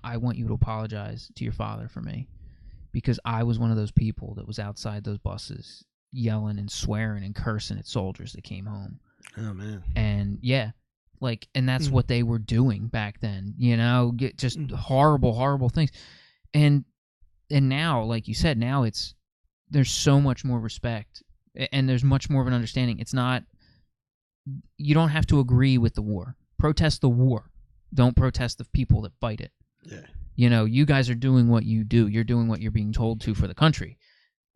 I want you to apologize to your father for me. Because I was one of those people that was outside those buses yelling and swearing and cursing at soldiers that came home. Oh, man. And, yeah, like, and that's what they were doing back then, you know, just horrible, horrible things. And now, like you said, now there's so much more respect, and there's much more of an understanding. It's not, you don't have to agree with the war. Protest the war. Don't protest the people that fight it. Yeah. You know, you guys are doing what you do. You're doing what you're being told to for the country.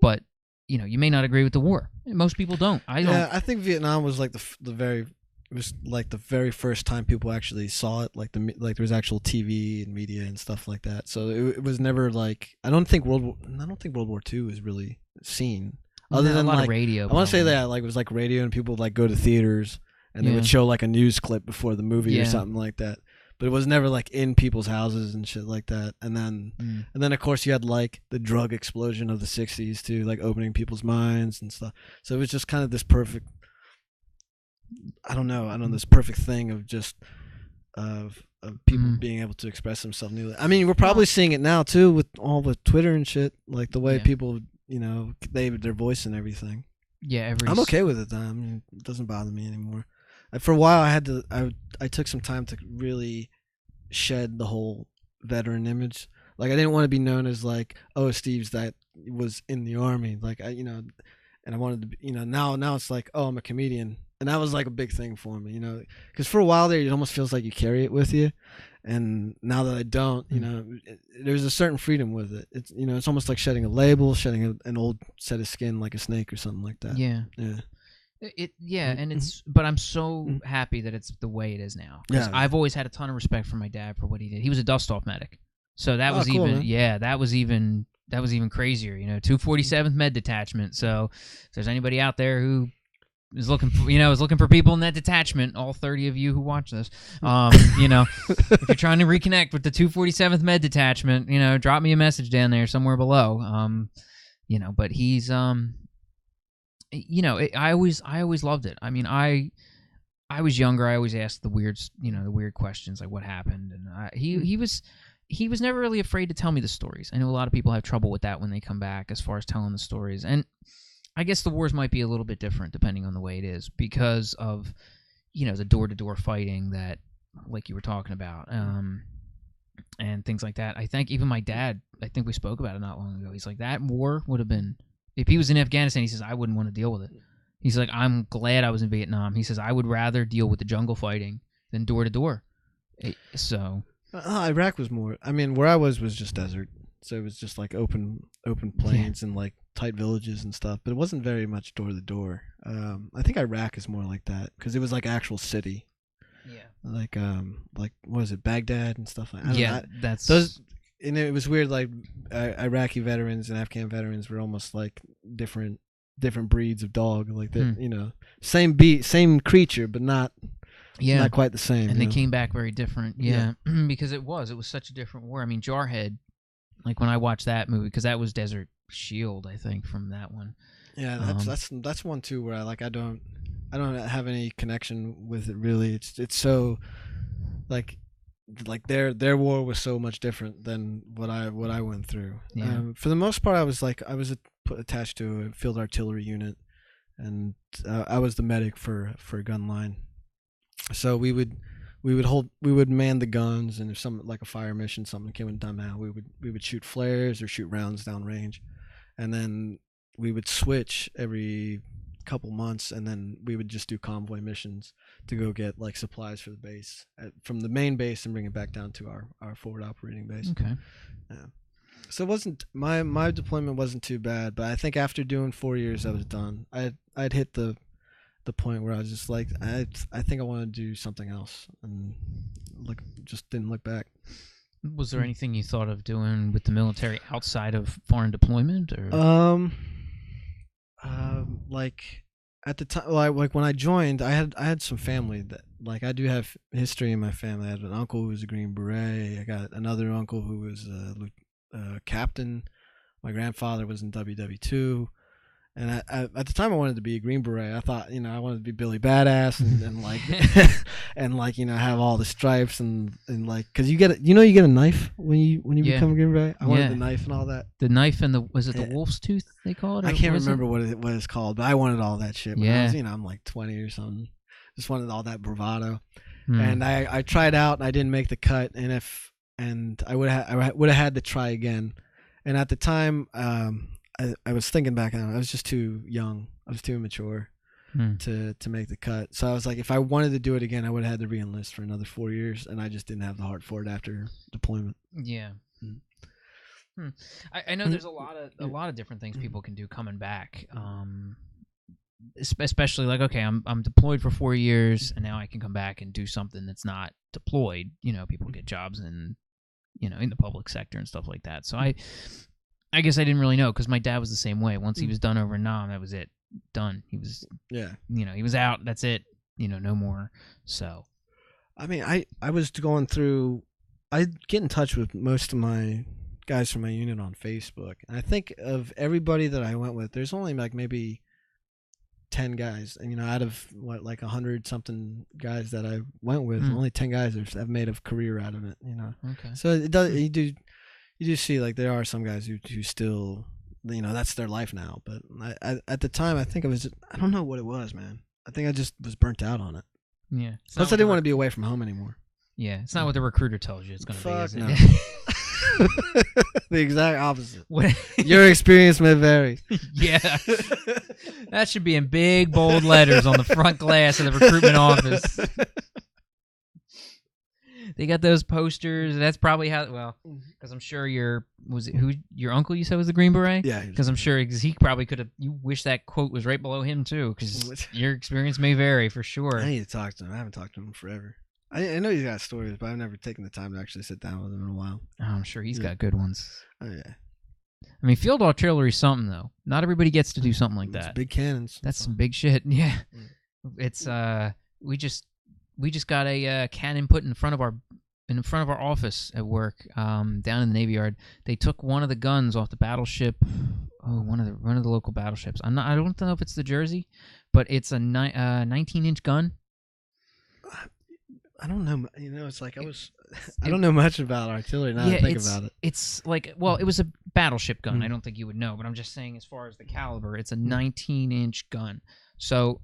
But, you know, you may not agree with the war. Most people don't. I don't. Yeah, I think Vietnam was like the very first time people actually saw it. Like there was actual TV and media and stuff like that. So it was never like, I don't think World War II was really seen. Other than a lot of radio. I want to say that like it was like radio, and people would like go to theaters and they would show like a news clip before the movie or something like that. But it was never like in people's houses and shit like that. And then of course you had like the drug explosion of the 60s too, like opening people's minds and stuff. So it was just kind of this perfect, this perfect thing of just of people being able to express themselves newly. I mean, we're probably seeing it now too with all the Twitter and shit, like the way people, you know, their voice and everything. Yeah, I'm okay with it though. I mean, it doesn't bother me anymore. For a while, I took some time to really shed the whole veteran image. Like, I didn't want to be known as like, oh, Steve's that was in the army. Like, and I wanted to be, you know, now it's like, oh, I'm a comedian, And that was like a big thing for me, because for a while there, it almost feels like you carry it with you. And now that I don't, there's a certain freedom with it. It's, it's almost like shedding a label, shedding an old set of skin like a snake or something like that. Yeah. Yeah. And but I'm so happy that it's the way it is now. Because I've always had a ton of respect for my dad for what he did. He was a dust-off medic. So that was cool, even, man. that was even crazier, 247th Med Detachment. So if there's anybody out there who is looking for people in that detachment, all 30 of you who watch this, if you're trying to reconnect with the 247th Med Detachment, drop me a message down there somewhere below. But he's, I always loved it. I mean, I was younger. I always asked the weird questions like what happened, and he was never really afraid to tell me the stories. I know a lot of people have trouble with that when they come back as far as telling the stories, and I guess the wars might be a little bit different depending on the way it is because of, the door-to-door fighting that, like you were talking about, and things like that. I think even my dad, I think we spoke about it not long ago. He's like, that war would have been, if he was in Afghanistan, he says, I wouldn't want to deal with it. He's like, I'm glad I was in Vietnam. He says, I would rather deal with the jungle fighting than door-to-door. So... Iraq was more, where I was just desert. So it was just like open plains and like tight villages and stuff, but it wasn't very much door to door. I think Iraq is more like that because it was like actual city. Yeah. Like what is it, Baghdad and stuff like that. That's those. And it was weird. Like Iraqi veterans and Afghan veterans were almost like different breeds of dog. Like that, same creature, but not quite the same. And they came back very different. Yeah. Because it was such a different war. I mean, Jarhead. Like when I watched that movie, because that was Desert Shield, I think, from that one. Yeah, that's one too where I don't have any connection with it really. It's so like their war was so much different than what I went through. Yeah. For the most part, I was attached to a field artillery unit, and I was the medic for a gun line. So we would man the guns, and if something like a fire mission, something came and done out, we would shoot flares or shoot rounds down range, and then we would switch every couple months, and then we would just do convoy missions to go get like supplies for the base from the main base and bring it back down to our forward operating base. Okay. Yeah. So it wasn't my deployment wasn't too bad, but I think after doing 4 years, I was done. I'd hit the point where I was just like, I think I want to do something else, and just didn't look back. Was there anything you thought of doing with the military outside of foreign deployment, or? Like at the time, like when I joined, I had some family that I do have history in my family. I had an uncle who was a Green Beret. I got another uncle who was a captain. My grandfather was in WW2. And at the time, I wanted to be a Green Beret. I thought, I wanted to be Billy Badass and like, and have all the stripes and because you get a knife when you become a Green Beret. I wanted the knife and all that. The knife and was it the wolf's tooth they call it? I can't remember what it's called, but I wanted all that shit. When I was, I'm like 20 or something. Just wanted all that bravado. And I tried out and I didn't make the cut. And I would have had to try again. And at the time, I was thinking back on it. I was just too young. I was too immature to make the cut. So I was like, if I wanted to do it again, I would have had to re-enlist for another 4 years, and I just didn't have the heart for it after deployment. Yeah. I know there's a lot of different things people can do coming back. Especially like, okay, I'm deployed for 4 years, and now I can come back and do something that's not deployed. People get jobs in the public sector and stuff like that. So I guess I didn't really know because my dad was the same way. Once he was done over in Nam, that was it. Done. He was, he was out. That's it. No more. So, I was going through. I get in touch with most of my guys from my unit on Facebook, and I think of everybody that I went with, there's only like maybe 10 guys, and out of 100 something guys that I went with, only 10 guys have made a career out of it. Okay. So it does. You do see there are some guys who still, that's their life now. But I at the time, I think I don't know what it was, man. I think I just was burnt out on it. Yeah. Plus, I didn't want to be away from home anymore. Yeah, it's not what the recruiter tells you it's going to be, is it? No. The exact opposite. What- Your experience may vary. Yeah. That should be in big, bold letters on the front glass of the recruitment office. They got those posters. That's probably how. Well, because I'm sure your uncle you said was the Green Beret. Yeah. Because I'm sure he probably could have. You wish that quote was right below him too, because your experience may vary for sure. I need to talk to him. I haven't talked to him forever. I know he's got stories, but I've never taken the time to actually sit down with him in a while. Oh, I'm sure he's got good ones. Oh yeah. I mean, field artillery's something though. Not everybody gets to do something like that. It's big cannons. That's some big shit. Yeah. It's we just got a cannon put in front of our office at work down in the Navy Yard. They took one of the guns off the battleship. Oh, one of the local battleships. I don't know if it's the Jersey, but it's a 19-inch gun. I don't know. You know, it's like I don't know much about artillery now that I think about it. It's like, well, it was a battleship gun. I don't think you would know, but I'm just saying as far as the caliber, it's a 19-inch gun. So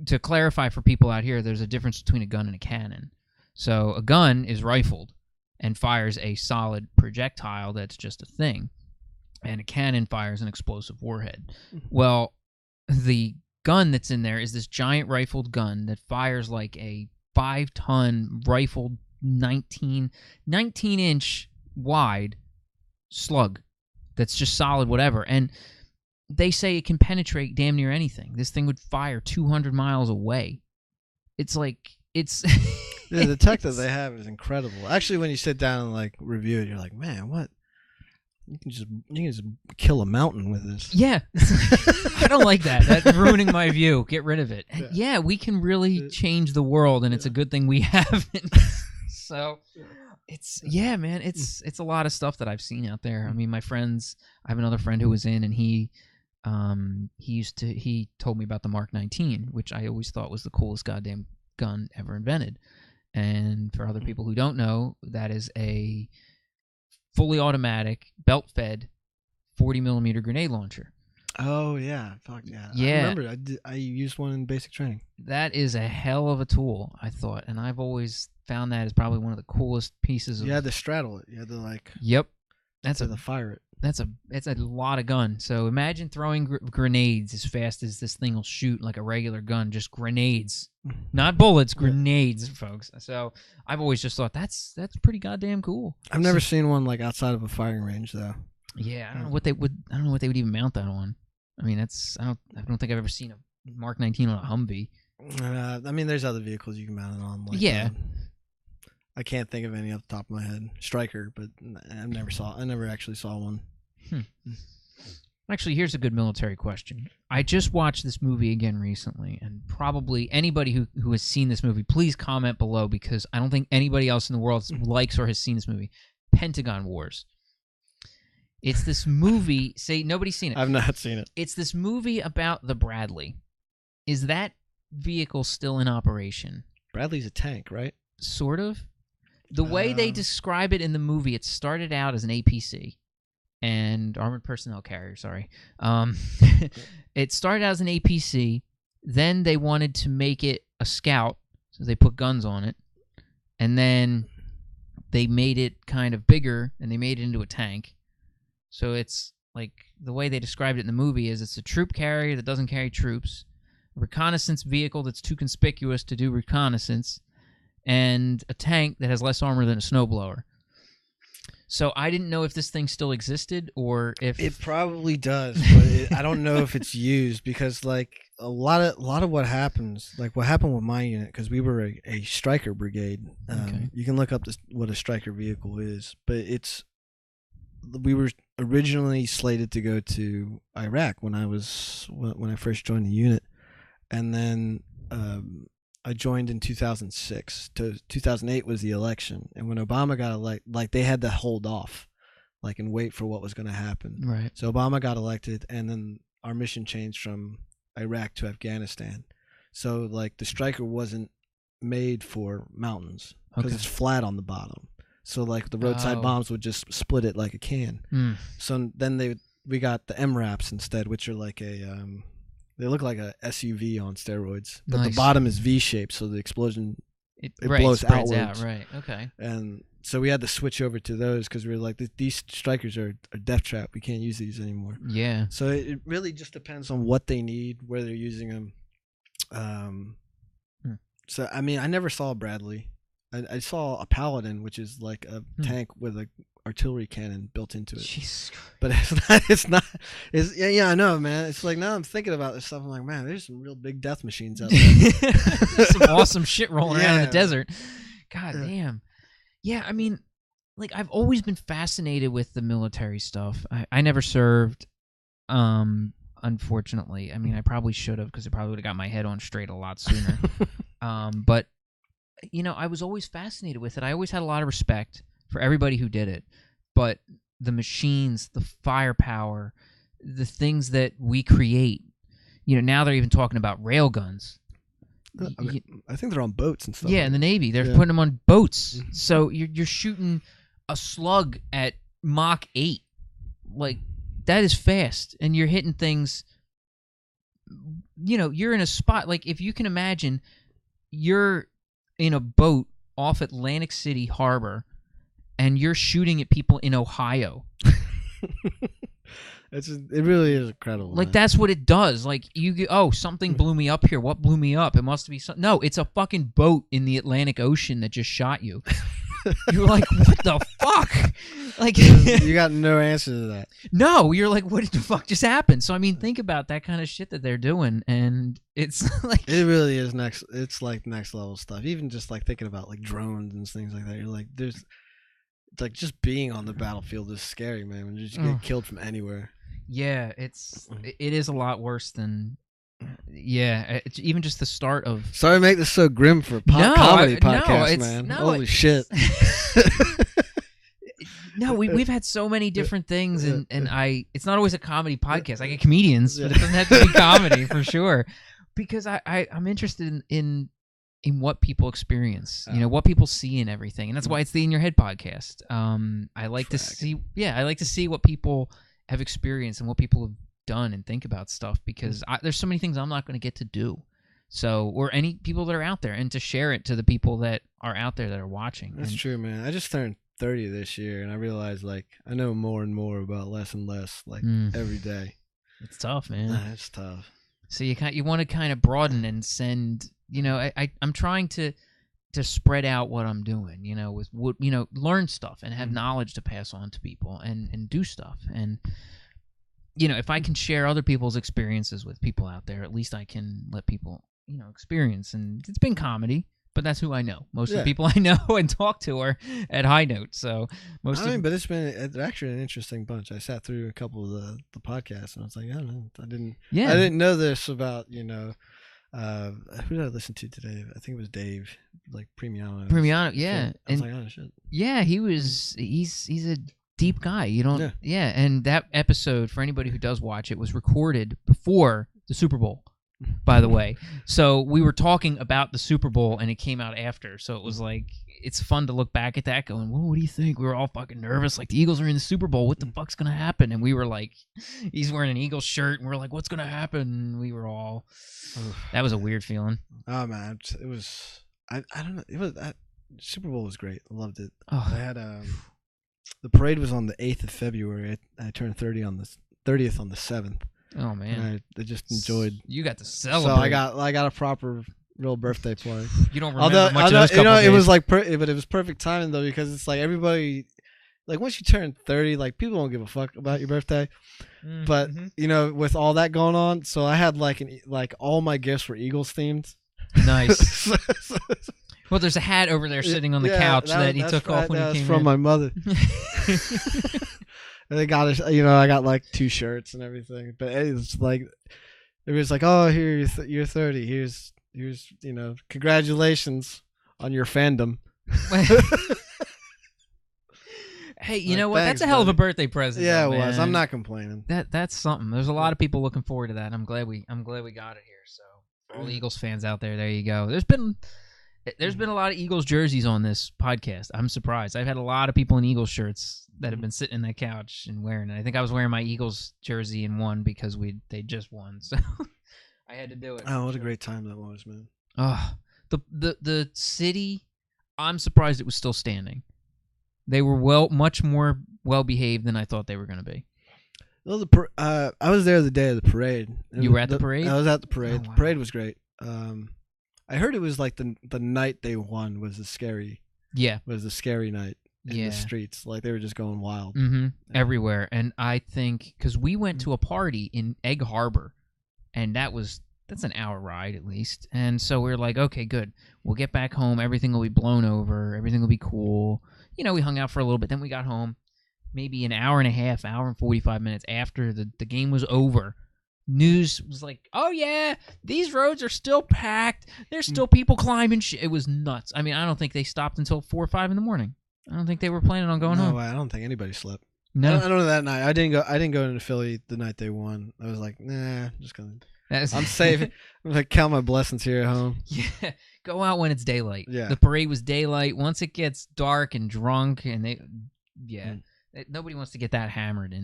to clarify for people out here, there's a difference between a gun and a cannon. So a gun is rifled and fires a solid projectile that's just a thing, and a cannon fires an explosive warhead. Well, the gun that's in there is this giant rifled gun that fires like a 5-ton rifled 19-inch wide slug that's just solid whatever. And they say it can penetrate damn near anything. This thing would fire 200 miles away. It's like, it's... Yeah, the tech that they have is incredible. Actually, when you sit down and like review it, you're like, man, what? You can just kill a mountain with this. Yeah. I don't like that. That's ruining my view. Get rid of it. And yeah, we can really change the world, and it's a good thing we haven't. So it's, yeah, man, it's a lot of stuff that I've seen out there. I mean, my friends, I have another friend who was in, and he told me about the Mark 19, which I always thought was the coolest goddamn gun ever invented. And for other people who don't know, that is a fully automatic, belt-fed 40mm grenade launcher. Oh yeah, fuck yeah! Yeah, I remember. I used one in basic training. That is a hell of a tool, I thought, and I've always found that as probably one of the coolest pieces of. You had to straddle it. You had to like. Yep, that's to fire it. It's a lot of gun. So imagine throwing grenades as fast as this thing will shoot, like a regular gun, just grenades, not bullets, grenades, folks. So I've always just thought that's pretty goddamn cool. I've never seen one like outside of a firing range though. Yeah, I don't know what they would even mount that on. I mean, I don't think I've ever seen a Mark 19 on a Humvee. I mean, there's other vehicles you can mount it on. Like, yeah. I can't think of any off the top of my head. Striker, but I never actually saw one. Actually, here's a good military question. I just watched this movie again recently, and probably anybody who has seen this movie, please comment below, because I don't think anybody else in the world likes or has seen this movie. Pentagon Wars. It's this movie. Say nobody's seen it. I've not seen it. It's this movie about the Bradley. Is that vehicle still in operation? Bradley's a tank, right? Sort of. The way they describe it in the movie, it started out as an APC, and armored personnel carrier. Sorry, it started out as an APC. Then they wanted to make it a scout, so they put guns on it, and then they made it kind of bigger, and they made it into a tank. So it's like the way they described it in the movie is it's a troop carrier that doesn't carry troops, a reconnaissance vehicle that's too conspicuous to do reconnaissance, and a tank that has less armor than a snowblower. So I didn't know if this thing still existed or if it probably does, but I don't know if it's used, because like a lot of what happens, like what happened with my unit, because we were a striker brigade. Okay. You can look up what a striker vehicle is, but we were originally slated to go to Iraq when I first joined the unit, and then I joined in 2006. 2008 was the election, and when Obama got elected, like they had to hold off, like and wait for what was going to happen. Right. So Obama got elected, and then our mission changed from Iraq to Afghanistan. So like the Striker wasn't made for mountains because it's flat on the bottom. So like the roadside bombs would just split it like a can. So then we got the MRAPs instead, which are like they look like a SUV on steroids, but the bottom is V-shaped, so the explosion it blows outwards. Right. Okay. And so we had to switch over to those because we were like, these strikers are death trap. We can't use these anymore. Yeah. So it really just depends on what they need, where they're using them. So I mean, I never saw a Bradley. I saw a Paladin, which is like a tank with a artillery cannon built into it. Jesus Christ. But yeah, I know, man. It's like, now I'm thinking about this stuff. I'm like, man, there's some real big death machines out there. Some awesome shit rolling around in the desert. God damn. Yeah, I mean, like, I've always been fascinated with the military stuff. I never served, unfortunately. I mean, I probably should have, because I probably would have got my head on straight a lot sooner. But, you know, I was always fascinated with it. I always had a lot of respect for everybody who did it. But the machines, the firepower, the things that we create, you know, now they're even talking about rail guns. I think they're on boats and stuff. Yeah, in the Navy. They're putting them on boats. So you're shooting a slug at Mach 8. Like, that is fast. And you're hitting things, you know, you're in a spot. Like, if you can imagine, you're in a boat off Atlantic City Harbor, and you're shooting at people in Ohio. It really is incredible. Like, man. That's what it does. Like, something blew me up here. What blew me up? It must be something. No, it's a fucking boat in the Atlantic Ocean that just shot you. You're like, what the fuck? Like, you got no answer to that. No, you're like, what the fuck just happened? So I mean, think about that kind of shit that they're doing, and it's like, it really is next. It's like next level stuff. Even just like thinking about like drones and things like that. You're like, it's like just being on the battlefield is scary, man. When you just get killed from anywhere. Yeah, it is a lot worse than. Yeah, it's even just the start of. Sorry to make this so grim for a comedy podcast, man. Holy shit. No, we've had so many different things, and it's not always a comedy podcast. I get comedians, but it doesn't have to be comedy for sure, because I'm interested in what people experience, you know, what people see and everything, and that's why it's the In Your Head podcast. I like to see what people have experienced and what people have done and think about stuff, because there's so many things I'm not going to get to do. So, or any people that are out there, and to share it to the people that are out there that are watching. That's true, man. I just turned 30 this year, and I realized, like, I know more and more about less and less, like, every day. It's tough, man. It's tough. So you want to kind of broaden and send, you know, I'm trying to spread out what I'm doing, you know, with what, you know, learn stuff and have knowledge to pass on to people and do stuff. And, you know, if I can share other people's experiences with people out there, at least I can let people, you know, experience. And it's been comedy, but that's who I know. Most of the people I know and talk to are at High Note. So but it's been actually an interesting bunch. I sat through a couple of the podcasts, and I was like, I didn't know this about, you know, who did I listen to today? I think it was Dave, like Premiano. Yeah. I was like, oh shit. Yeah, he's a deep guy. You don't. Yeah, and that episode, for anybody who does watch it, was recorded before the Super Bowl, by the way. So we were talking about the Super Bowl, and it came out after. So it was like, it's fun to look back at that going, well, what do you think? We were all fucking nervous. Like, the Eagles are in the Super Bowl. What the fuck's going to happen? And we were like, he's wearing an Eagles shirt, and we're like, what's going to happen? And we were all, that was a weird feeling. Oh, man. It was, I don't know. It was, Super Bowl was great. I loved it. Oh. I had, the parade was on the 8th of February. I turned 30 on the 30th on the 7th. Oh, man. I just enjoyed. You got to celebrate. So I got a proper real birthday party. You don't remember much of those couple days. It was like, but it was perfect timing though, because it's like everybody, like once you turn 30, like people don't give a fuck about your birthday. But you know, with all that going on, so I had like all my gifts were Eagles themed. Nice. Well, there's a hat over there sitting on the couch that he took off when he came in. From my mother. And they got us, you know, I got like 2 shirts and everything. But it was like, oh, here you're 30. Here's you know, congratulations on your fandom. Hey, you know what? That's a hell of a birthday present. Yeah, though, it was. man. I'm not complaining. That's something. There's a lot of people looking forward to that. I'm glad we got it here. So for all the Eagles fans out there you go. There's been a lot of Eagles jerseys on this podcast. I'm surprised. I've had a lot of people in Eagles shirts that have been sitting in that couch and wearing it. I think I was wearing my Eagles jersey in one because they just won, so I had to do it. Oh, what a great time that was, man. Oh, the city. I'm surprised it was still standing. They were much more well behaved than I thought they were going to be. Well, I was there the day of the parade. You were at the parade? I was at the parade. Oh, wow. The parade was great. I heard it was like the night they won was the scary night in the streets. Like they were just going wild. Mm-hmm. Everywhere. And I think because we went to a party in Egg Harbor, and that's an hour ride at least. And so we were like, okay, good. We'll get back home. Everything will be blown over. Everything will be cool. You know, we hung out for a little bit. Then we got home maybe an hour and a half, hour and 45 minutes after the game was over. News was like, oh, yeah, these roads are still packed. There's still people climbing. It was nuts. I mean, I don't think they stopped until 4 or 5 in the morning. I don't think they were planning on going home. No, I don't think anybody slept. No. I don't know that night. I didn't go into Philly the night they won. I was like, nah, I'm just going to. I'm safe. I'm like, count my blessings here at home. Yeah, go out when it's daylight. Yeah. The parade was daylight. Once it gets dark and drunk, and nobody wants to get that hammered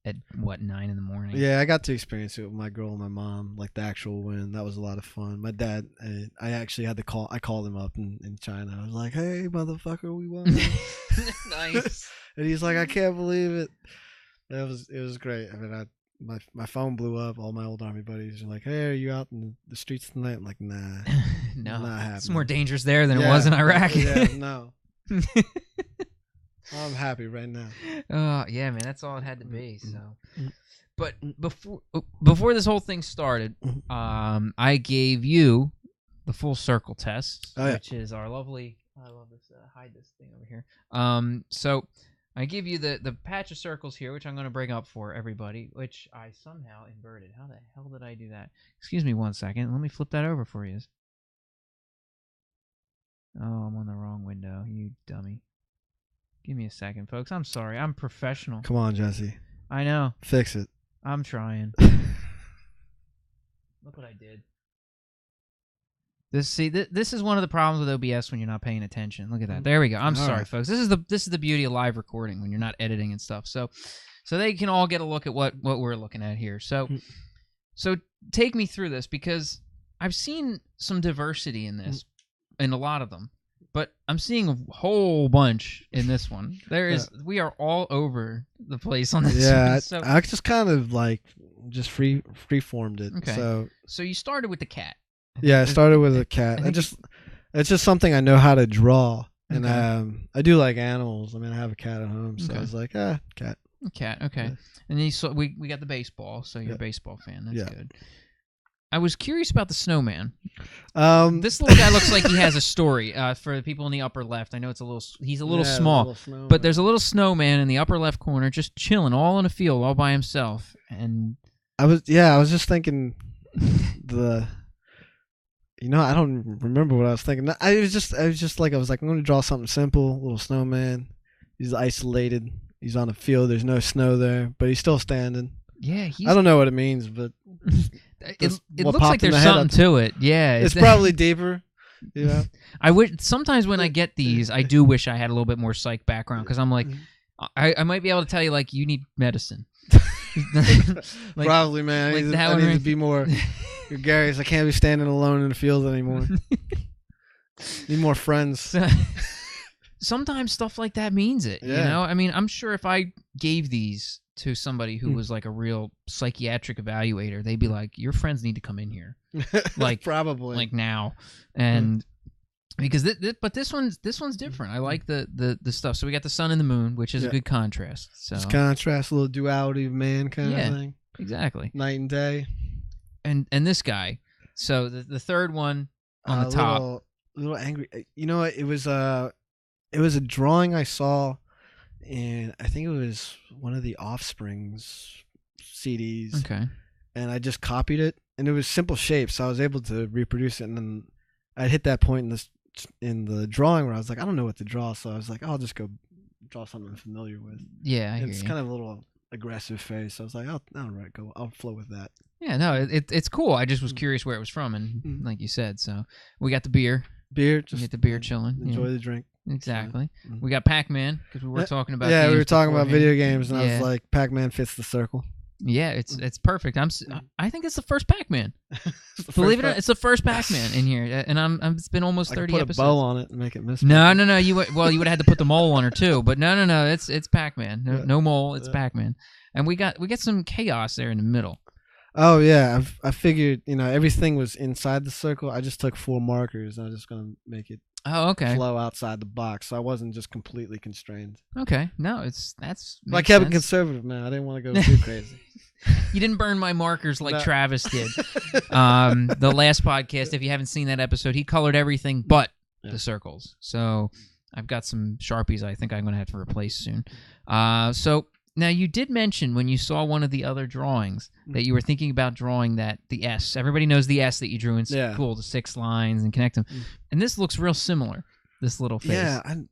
at 9 in the morning. Yeah, I got to experience it with my girl and my mom, like the actual win. That was a lot of fun. My dad, I actually had to call. I called him up in China. I was like, "Hey, motherfucker, we won." Nice. And he's like, "I can't believe it." It was great. I mean, my phone blew up. All my old army buddies are like, "Hey, are you out in the streets tonight?" I'm like, "Nah, no, not happening." It's more dangerous there than it was in Iraq. Yeah, no. I'm happy right now. Oh yeah, man, that's all it had to be. So, but before this whole thing started, I gave you the full circle test, which is our lovely. I love this. Hide this thing over here. So I give you the patch of circles here, which I'm going to bring up for everybody, which I somehow inverted. How the hell did I do that? Excuse me 1 second. Let me flip that over for you. Oh, I'm on the wrong window. You dummy. Give me a second, folks. I'm sorry. I'm professional. Come on, Jesse. I know. Fix it. I'm trying. Look what I did. This is one of the problems with OBS when you're not paying attention. Look at that. There we go. I'm sorry, folks. This is the beauty of live recording when you're not editing and stuff. So they can all get a look at what we're looking at here. So take me through this, because I've seen some diversity in this, in a lot of them. But I'm seeing a whole bunch in this one. We are all over the place on this. Yeah, one. So, I just kind of like just free formed it. Okay. So you started with the cat. Yeah, I started with a cat. It's just something I know how to draw, and I do like animals. I mean, I have a cat at home, so I was like, cat. Cat. Okay. Yeah. And then we got the baseball. So you're a baseball fan. That's good. I was curious about the snowman. This little guy looks like he has a story. For the people in the upper left, I know he's a little small, but there's a little snowman in the upper left corner, just chilling, all in a field, all by himself. And I was just thinking I don't remember what I was thinking. I was like, I'm going to draw something simple, little snowman. He's isolated. He's on a field. There's no snow there, but he's still standing. Yeah, I don't know what it means, but it looks like there's something to it. Yeah, it's probably deeper. Yeah, I wish sometimes when I get these, I do wish I had a little bit more psych background, because I'm like, I might be able to tell you, like, you need medicine. Like, probably, man. I need to be more gregarious. I can't be standing alone in the field anymore. Need more friends. Sometimes stuff like that means it. Yeah. You know, I mean, I'm sure if I gave these to somebody who was like a real psychiatric evaluator, they'd be like, your friends need to come in here. Like, probably, like, now. And because but this one's different. I like the stuff. So we got the sun and the moon, which is a good contrast. So it's contrast, a little duality of man kind of thing. Exactly. Night and day. And this guy. So the third one on the top. A little angry. You know what? It was a drawing I saw, and I think it was one of the Offspring's CDs. Okay. And I just copied it, and it was simple shapes, so I was able to reproduce it. And then I hit that point in the drawing where I was like, I don't know what to draw, so I was like, I'll just go draw something I'm familiar with. Yeah, it's kind of a little aggressive face. So I was like, I'll flow with that. Yeah, no, it's cool. I just was curious where it was from, and like you said, so we got the beer. Just get the beer chilling. Enjoy the drink. Exactly. We got Pac-Man, because we were talking about. Yeah, we were talking about video games, and I was like, Pac-Man fits the circle. Yeah, it's perfect. I think it's the first Pac-Man. Believe it or not, it's the first Pac-Man in here, and it's been almost 30 put episodes. A bow on it and make it miss. No. You would have had to put the mole on her too, but no. It's Pac-Man. No mole. It's Pac-Man, and we got some chaos there in the middle. Oh yeah, I figured everything was inside the circle. I just took 4 markers. And I was just gonna make it. Oh, okay. Flow outside the box, so I wasn't just completely constrained. Okay, no, that's. I kept it conservative, man. I didn't want to go too crazy. You didn't burn my markers like Travis did. The last podcast, if you haven't seen that episode, he colored everything but the circles. So I've got some Sharpies I think I'm going to have to replace soon. So now you did mention when you saw one of the other drawings that you were thinking about drawing the S. Everybody knows the S that you drew in school, the 6 lines and connect them. And this looks real similar, this little face. Yeah, I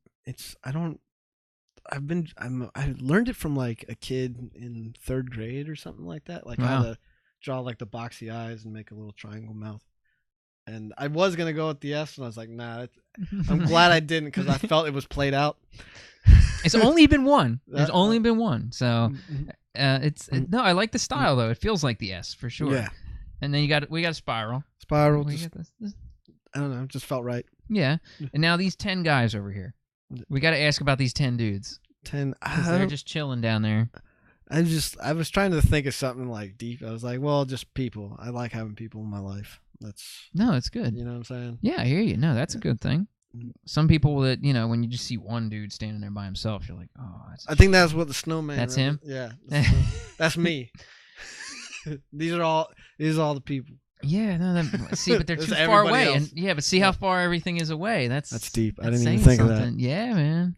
learned it from like a kid in 3rd grade or something like that. Like I had to draw like the boxy eyes and make a little triangle mouth. And I was going to go with the S, and I was like, nah, I'm glad I didn't because I felt it was played out. It's only been one. There's only been one. So no, I like the style though. It feels like the S for sure. Yeah. And then we got a spiral. Spiral. I don't know. It just felt right. Yeah. And now these 10 guys over here. We got to ask about these 10 dudes. 10. They're just chilling down there. I was trying to think of something like deep. I was like, well, just people. I like having people in my life. It's good. You know what I'm saying? Yeah, I hear you. No, that's a good thing. Some people that, when you just see one dude standing there by himself, you're like, oh. I think that's what the snowman. That's him? Yeah. That's me. These are all the people. Yeah, no, see, but they're too far away. And but see how far everything is away. That's deep. I didn't even think of that. Yeah, man.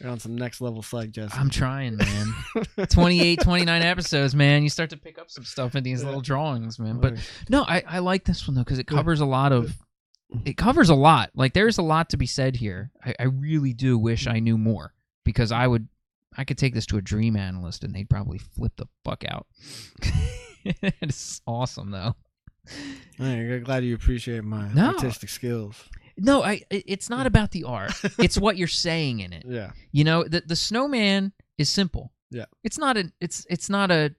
You're on some next level psych, Jesse. I'm trying, man. 28, 29 episodes, man. You start to pick up some stuff in these little drawings, man. But no, I like this one though because it covers a lot of. It covers a lot. Like there's a lot to be said here. I really do wish I knew more because I could take this to a dream analyst and they'd probably flip the fuck out. It's awesome though. I'm glad you appreciate my artistic skills. No, it's not about the art. It's what you're saying in it. Yeah. The snowman is simple. Yeah. It's not a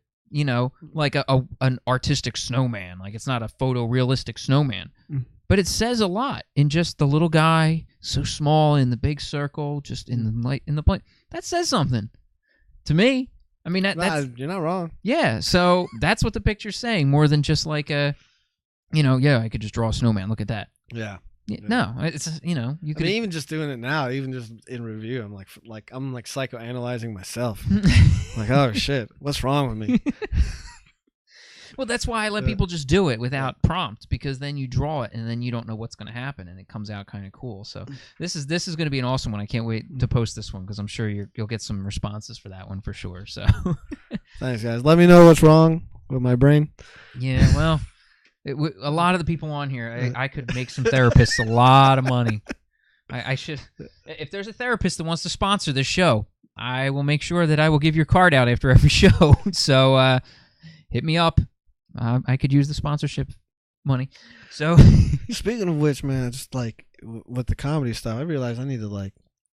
like an artistic snowman. Like it's not a photorealistic snowman. But it says a lot in just the little guy, so small in the big circle, just in the light in the plane. That says something to me. I mean, that's you're not wrong. Yeah, so that's what the picture's saying, more than just like I could just draw a snowman. Look at that. Yeah. No, it's you could even just doing it now, even just in review, I'm I'm psychoanalyzing myself. Like, oh shit, what's wrong with me? Well, that's why I let people just do it without prompt, because then you draw it and then you don't know what's going to happen, and it comes out kind of cool. So this is going to be an awesome one. I can't wait to post this one because I'm sure you'll get some responses for that one for sure. So thanks, guys. Let me know what's wrong with my brain. Yeah, well, a lot of the people on here, I could make some therapists a lot of money. I should. If there's a therapist that wants to sponsor this show, I will make sure that I will give your card out after every show. So hit me up. I could use the sponsorship money. So speaking of which, man, just like with the comedy stuff, I realized I need to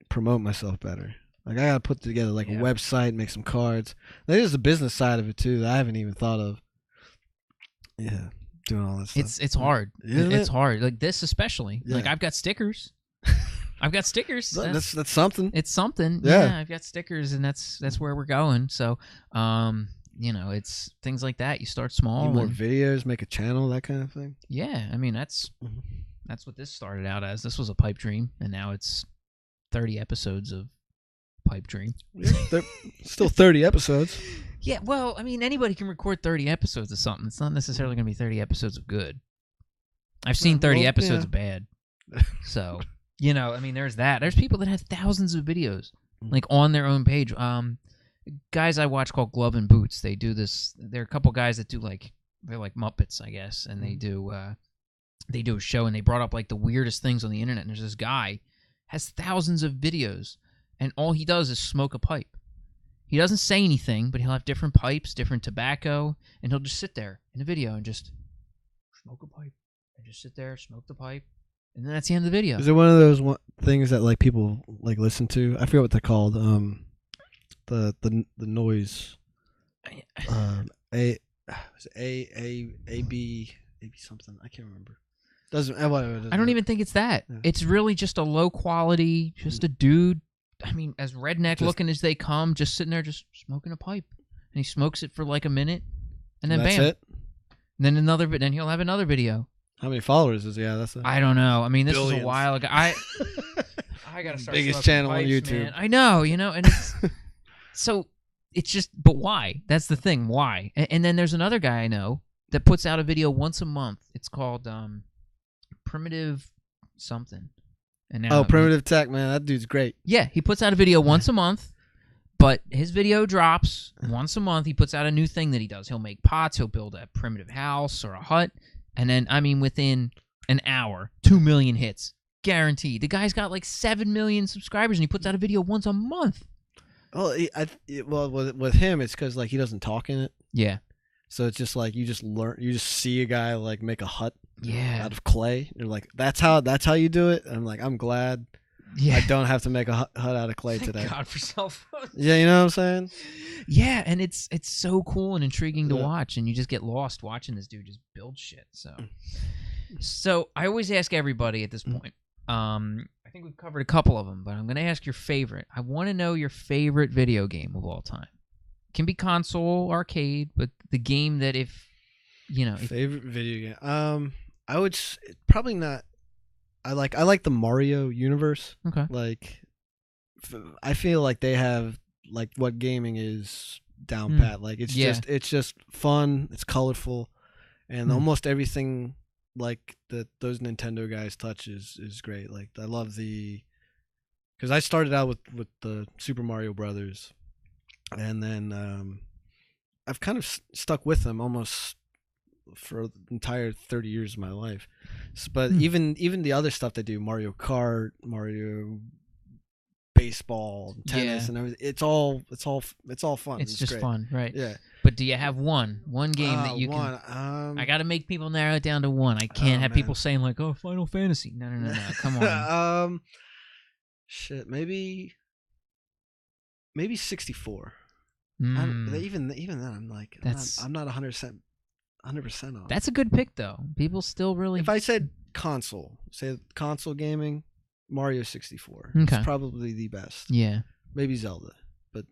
promote myself better. Like I gotta put together a website, make some cards. There's the business side of it too that I haven't even thought of. Yeah, doing all this stuff. It's hard. It's hard. Like this especially. Yeah. Like I've got stickers. That's something. It's something. Yeah, I've got stickers, and that's where we're going. So it's things like that. You start small. Need more videos, make a channel, that kind of thing. Yeah, I mean that's what this started out as. This was a pipe dream, and now it's 30 episodes of pipe dream. Yeah, still 30 episodes. Yeah, well, I mean anybody can record 30 episodes of something. It's not necessarily going to be 30 episodes of good. I've seen 30 episodes of bad. So, I mean there's that. There's people that have thousands of videos on their own page. Guys I watch called Glove and Boots. They do this. There are a couple guys that do they're like Muppets, I guess, and they do a show, and they brought up the weirdest things on the internet. And there's this guy has thousands of videos, and all he does is smoke a pipe. He doesn't say anything, but he'll have different pipes, different tobacco, and he'll just sit there in the video and just smoke a pipe, and just sit there, smoke the pipe, and then that's the end of the video. Is it one of those things that people listen to? I forget what they're called. The noise Was it A B something. I can't remember. Doesn't. I don't even think it's that. Yeah. It's really just a low quality, just a dude. I mean, as redneck looking as they come, just sitting there, just smoking a pipe, and he smokes it for like a minute, and then that's bam. it. And then then he'll have another video. How many followers is he? Yeah, that's. I don't know. I mean, this Billions. was a while ago. I gotta start biggest smoking channel pipes, on YouTube. man. I know, and it's so it's just. But why? That's the thing. Why? And then there's another guy I know that puts out a video once a month. It's called Primitive something. And now Primitive Tech, man, that dude's great. Yeah, he puts out a video once a month, but his video drops once a month. He puts out a new thing that he does. He'll make pots. He'll build a primitive house or a hut, and then within an hour, 2 million hits. Guaranteed. The guy's got like 7 million subscribers, and he puts out a video once a month. Well, with him, it's because like he doesn't talk in it. Yeah. So it's just like you just see a guy like make a hut Yeah. out of clay. You're like, that's how you do it. And I'm like, I'm glad I don't have to make a hut out of clay today. God for cell phones. Yeah, you know what I'm saying? Yeah, and it's so cool and intriguing to watch, and you just get lost watching this dude just build shit. So I always ask everybody at this point. I think we've covered a couple of them, but I'm going to ask your favorite. I want to know your favorite video game of all time. It can be console, arcade, but the game that favorite video game. I would probably not. I like the Mario universe. Okay. Like, I feel like they have like what gaming is down pat. Like it's just fun. It's colorful, and almost everything like that those Nintendo guys touch is great. Like I love because I started out with the Super Mario Brothers, and then I've kind of stuck with them almost for the entire 30 years of my life. But even the other stuff they do, Mario Kart, Mario baseball, tennis, and everything, it's all fun. It's just great. fun, right? Yeah. But do you have one game that you can? I got to make people narrow it down to one. I can't have people saying like, "Oh, Final Fantasy." No. Come on. Shit. Maybe 64. Even then, I'm like, I'm not 100% off. That's a good pick, though. People still really. If I said console gaming, Mario 64. Okay. It's probably the best. Yeah. Maybe Zelda, but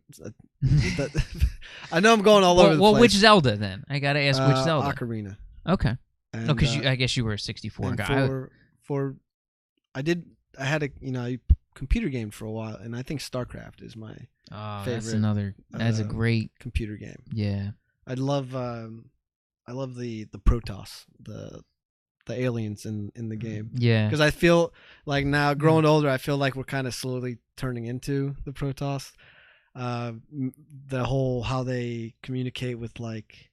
I know I'm going all over the place. Well, which Zelda then? I gotta ask which Zelda. Ocarina. Okay. And, because I guess you were a 64 guy. I had a computer game for a while, and I think StarCraft is my favorite. That's a great computer game. Yeah. I love the Protoss, the aliens in the game. Yeah. Because I feel like now, growing older, I feel like we're kind of slowly turning into the Protoss. The whole how they communicate with like,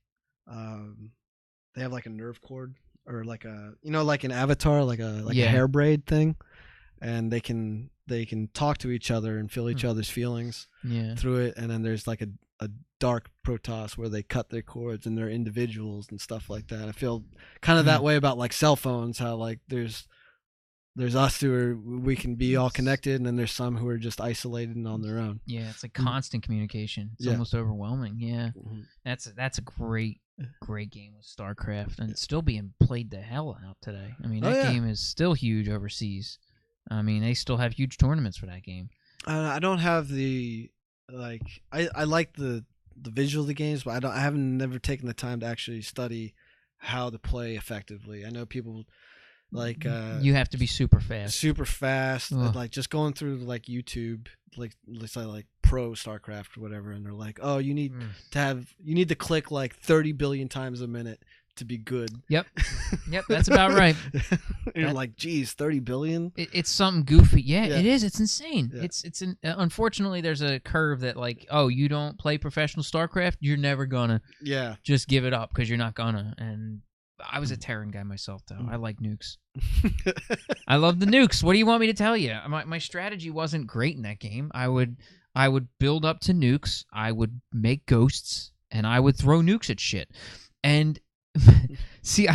they have like a nerve cord or like like an avatar, like a hair braid thing, and they can talk to each other and feel each other's feelings through it. And then there's like a dark Protoss where they cut their cords and they're individuals and stuff like that. I feel kind of that way about like cell phones, how like there's us we can be all connected, and then there's some who are just isolated and on their own. Yeah, it's like constant communication. It's almost overwhelming. Yeah. That's a great game with StarCraft, and it's still being played the hell out today. I mean, that game is still huge overseas. I mean, they still have huge tournaments for that game. I don't have the I like the visual of the games, but I haven't never taken the time to actually study how to play effectively. I know people like you have to be super fast. Like just going through like YouTube, like let's say like pro StarCraft or whatever, and they're like, oh, you need to click like 30 billion times a minute to be good. Yep, that's about right. You're like, geez, 30 billion? It's something goofy. Yeah, it is. It's insane. Yeah. It's unfortunately, there's a curve that like, oh, you don't play professional StarCraft, you're never gonna just give it up because you're not gonna. And I was a Terran guy myself, though. I like nukes. I love the nukes. What do you want me to tell you? My strategy wasn't great in that game. I would build up to nukes. I would make ghosts, and I would throw nukes at shit. And see,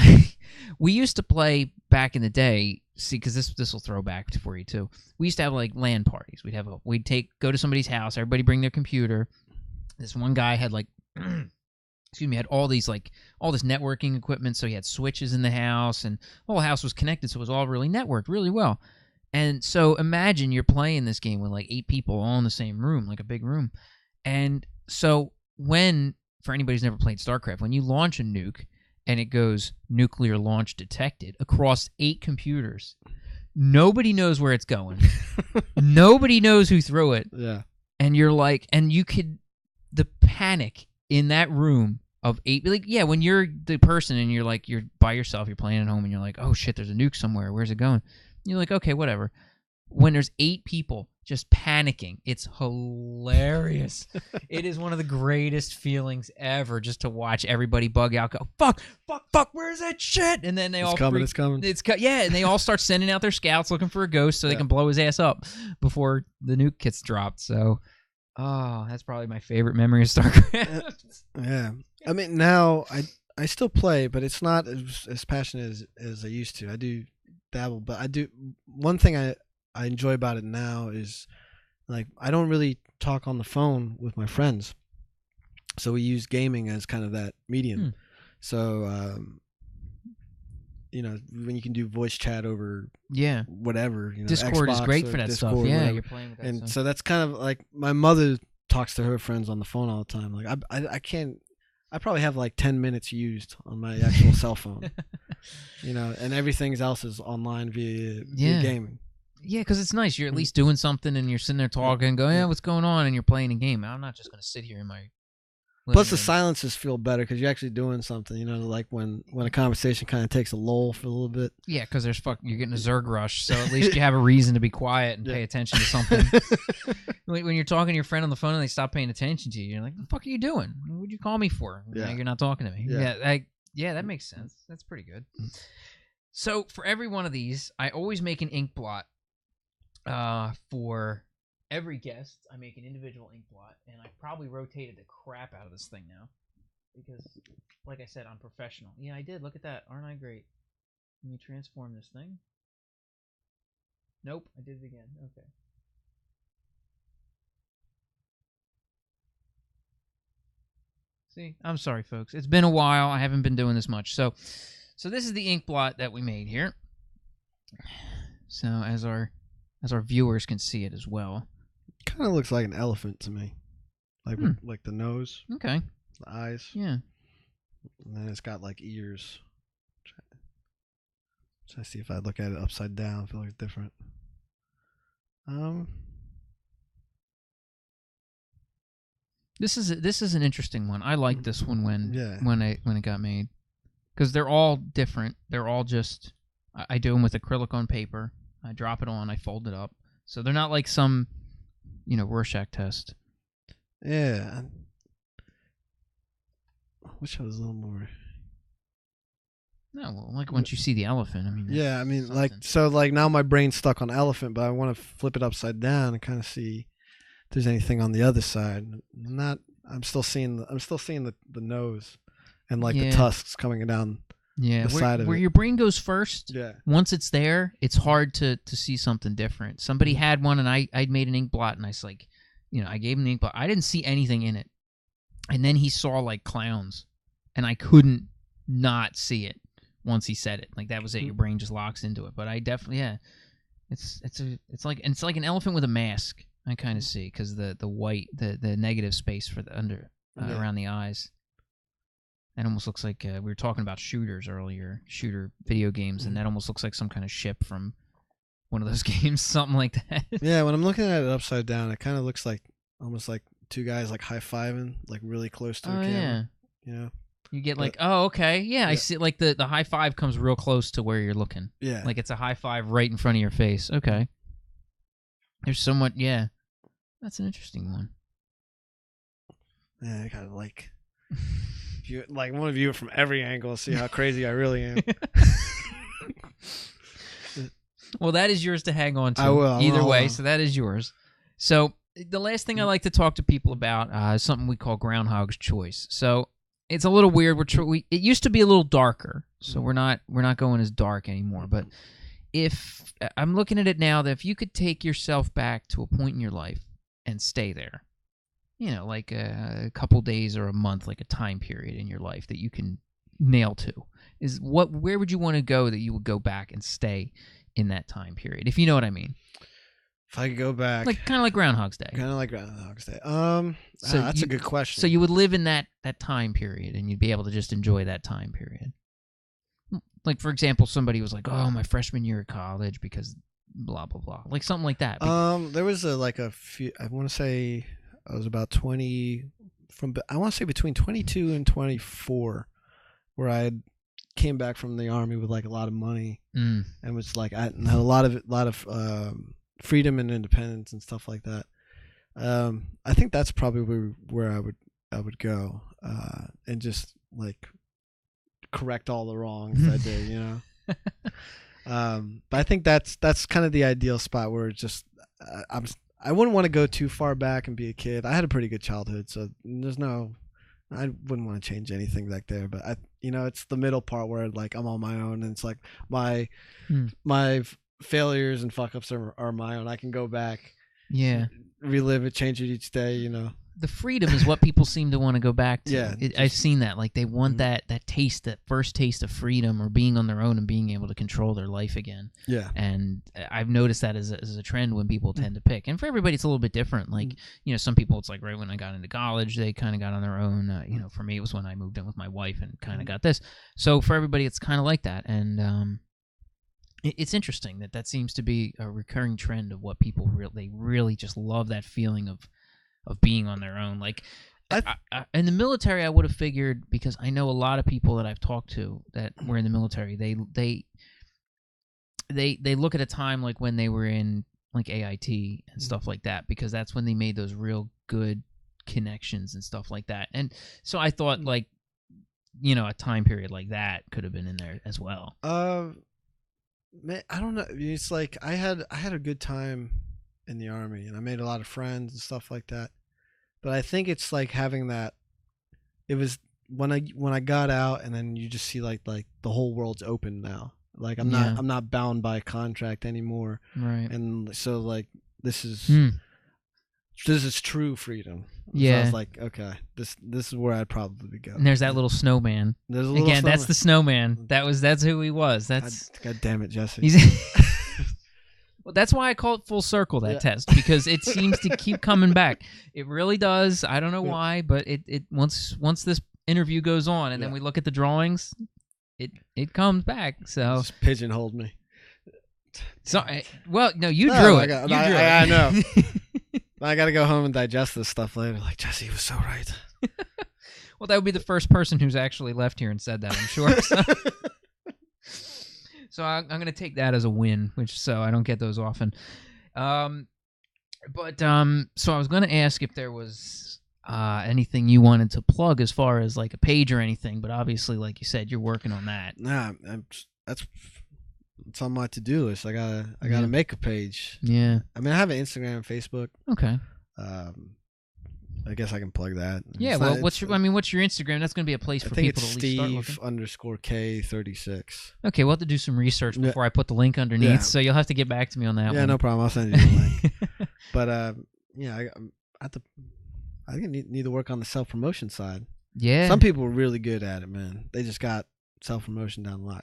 we used to play back in the day. See, because this will throw back for you too. We used to have like LAN parties. We'd go to somebody's house. Everybody bring their computer. This one guy had like excuse me, had all this networking equipment. So he had switches in the house, and the whole house was connected, so it was all really networked really well. And so imagine you're playing this game with like 8 people all in the same room, like a big room. And so for anybody who's never played StarCraft, when you launch a nuke and it goes nuclear launch detected across 8 computers, nobody knows where it's going. Nobody knows who threw it. Yeah. And you're like, the panic in that room of 8, like, yeah, when you're the person and you're by yourself, you're playing at home and you're like, oh shit, there's a nuke somewhere. Where's it going? You're like, okay, whatever. When there's 8 people just panicking, it's hilarious. It is one of the greatest feelings ever, just to watch everybody bug out, go, fuck, where's that shit? And then it's coming. Yeah, and they all start sending out their scouts looking for a ghost so they can blow his ass up before the nuke gets dropped. So, that's probably my favorite memory of StarCraft. Yeah. I mean, now I still play, but it's not as passionate as I used to. I do dabble, but I do. One thing I enjoy about it now is, like, I don't really talk on the phone with my friends, so we use gaming as kind of that medium. So when you can do voice chat over whatever, Discord Xbox is great for that Discord, stuff. Yeah, whatever. you're playing with that And stuff. so that's kind of like my mother talks to her friends on the phone all the time. Like I can't. I probably have like 10 minutes used on my actual cell phone, and everything else is online via gaming. Yeah, because it's nice. You're at least doing something, and you're sitting there talking and going, what's going on? And you're playing a game. I'm not just going to sit here in my Plus, the silences feel better because you're actually doing something. Like when a conversation kind of takes a lull for a little bit. Yeah, because you're getting a Zerg rush, so at least you have a reason to be quiet and pay attention to something. When you're talking to your friend on the phone and they stop paying attention to you, you're like, "What the fuck are you doing? What'd you call me for? Yeah. You're not talking to me." Yeah. That makes sense. That's pretty good. So for every one of these, I always make an ink blot. For every guest, I make an individual ink blot, and I probably rotated the crap out of this thing now because, like I said, I'm professional. Yeah, I did. Look at that. Aren't I great? Let me transform this thing. Nope, I did it again. Okay. See, I'm sorry, folks. It's been a while. I haven't been doing this much. So this is the ink blot that we made here. So as our viewers can see it as well. Kind of looks like an elephant to me, like the nose, okay, the eyes, yeah, and then it's got like ears. Try to see if I look at it upside down, I feel like it's different. This is an interesting one. I like this one when it got made because they're all different. They're all just I do them with acrylic on paper. I drop it on. I fold it up. So they're not like some, Rorschach test. Yeah. I wish I was a little more. No, well, like once you see the elephant, I mean. Yeah, I mean, something. like now my brain's stuck on elephant, but I want to flip it upside down and kind of see if there's anything on the other side. I'm still seeing the nose and like the tusks coming down. Yeah, side of where it. your brain goes first. Yeah. Once it's there, it's hard to see something different. Somebody had one, and I'd made an ink blot, and I was like, I gave him the ink blot. I didn't see anything in it, and then he saw like clowns, and I couldn't not see it once he said it. Like that was it. Your brain just locks into it. But I definitely, it's like an elephant with a mask. I kind of see because the white the negative space for the under around the eyes. That almost looks like we were talking about shooters earlier, shooter video games, and that almost looks like some kind of ship from one of those games, something like that. Yeah, when I'm looking at it upside down, it kind of looks like almost like two guys like high-fiving, like really close to the camera. Yeah. You get like, okay, yeah, I see. Like the high five comes real close to where you're looking. Yeah. Like it's a high five right in front of your face. Okay. There's so much. Yeah. That's an interesting one. Yeah, I kind of like. You like want to view it from every angle and see how crazy I really am. Well, that is yours to hang on to. I will. Either way, so that is yours. So the last thing I like to talk to people about is something we call Groundhog's Choice. So it's a little weird. It used to be a little darker, so we're not going as dark anymore. But if I'm looking at it now, that if you could take yourself back to a point in your life and stay there, like a couple days or a month, like a time period in your life that you can nail to, where would you want to go that you would go back and stay in that time period, if you know what I mean? If I could go back, Like kind of like Groundhog's Day. kind of like Groundhog's Day. That's a good question. So you would live in that time period, and you'd be able to just enjoy that time period. Like, for example, somebody was like, "Oh, my freshman year of college because blah blah blah," like something like that. There was a few. I want to say I was about 20 I want to say between 22 and 24, where I came back from the army with like a lot of money and was like I had a lot of freedom and independence and stuff like that. I think that's probably where I would go and just like correct all the wrongs I did, you know. But I think that's kind of the ideal spot where it's just I wouldn't want to go too far back and be a kid. I had a pretty good childhood, so I wouldn't want to change anything back there. But it's the middle part where like I'm on my own, and it's like my failures and fuck ups are my own. I can go back, relive it, change it each day, you know. The freedom is what people seem to want to go back to. Yeah, I've seen that. Like they want that taste, that first taste of freedom or being on their own and being able to control their life again. Yeah. And I've noticed that as a trend when people tend to pick. And for everybody, it's a little bit different. Like, some people, it's like right when I got into college, they kind of got on their own. For me, it was when I moved in with my wife and kind of got this. So for everybody, it's kind of like that. And it's interesting that seems to be a recurring trend of what people they really just love, that feeling of being on their own. Like in the military, I would have figured, because I know a lot of people that I've talked to that were in the military, they look at a time like when they were in like AIT and stuff like that, because that's when they made those real good connections and stuff like that. And so I thought like, a time period like that could have been in there as well. Man, I don't know. It's like I had a good time in the army, and I made a lot of friends and stuff like that. But I think it's like having that. It was when I got out, and then you just see like the whole world's open now. Like I'm not bound by contract anymore. Right. And so like this is true freedom. Yeah. So I was like, okay, this is where I'd probably go. And there's that little snowman. There's a little snowman. That's the snowman. That's who he was. That's God damn it, Jesse. Well, that's why I call it full circle, that test, because it seems to keep coming back. It really does. I don't know why, but it once this interview goes on and then we look at the drawings, it comes back. So just pigeonholed me. So well, no, you drew it. I know. I got to go home and digest this stuff later. Like, Jesse was so right. Well, that would be the first person who's actually left here and said that, I'm sure. So I'm going to take that as a win, so I don't get those often. So I was going to ask if there was anything you wanted to plug as far as like a page or anything, but obviously, like you said, you're working on that. Nah, that's on my to-do list. I gotta make a page. Yeah. I mean, I have an Instagram and Facebook. Okay. I guess I can plug that. Yeah. Well, what's your Instagram? That's going to be a place for people to at least start looking. Steve_K36. Okay, we'll have to do some research before I put the link underneath. So you'll have to get back to me on that one. Yeah, no problem. I'll send you the link. But I think I need to work on the self-promotion side. Yeah. Some people are really good at it, man. They just got self-promotion down the line.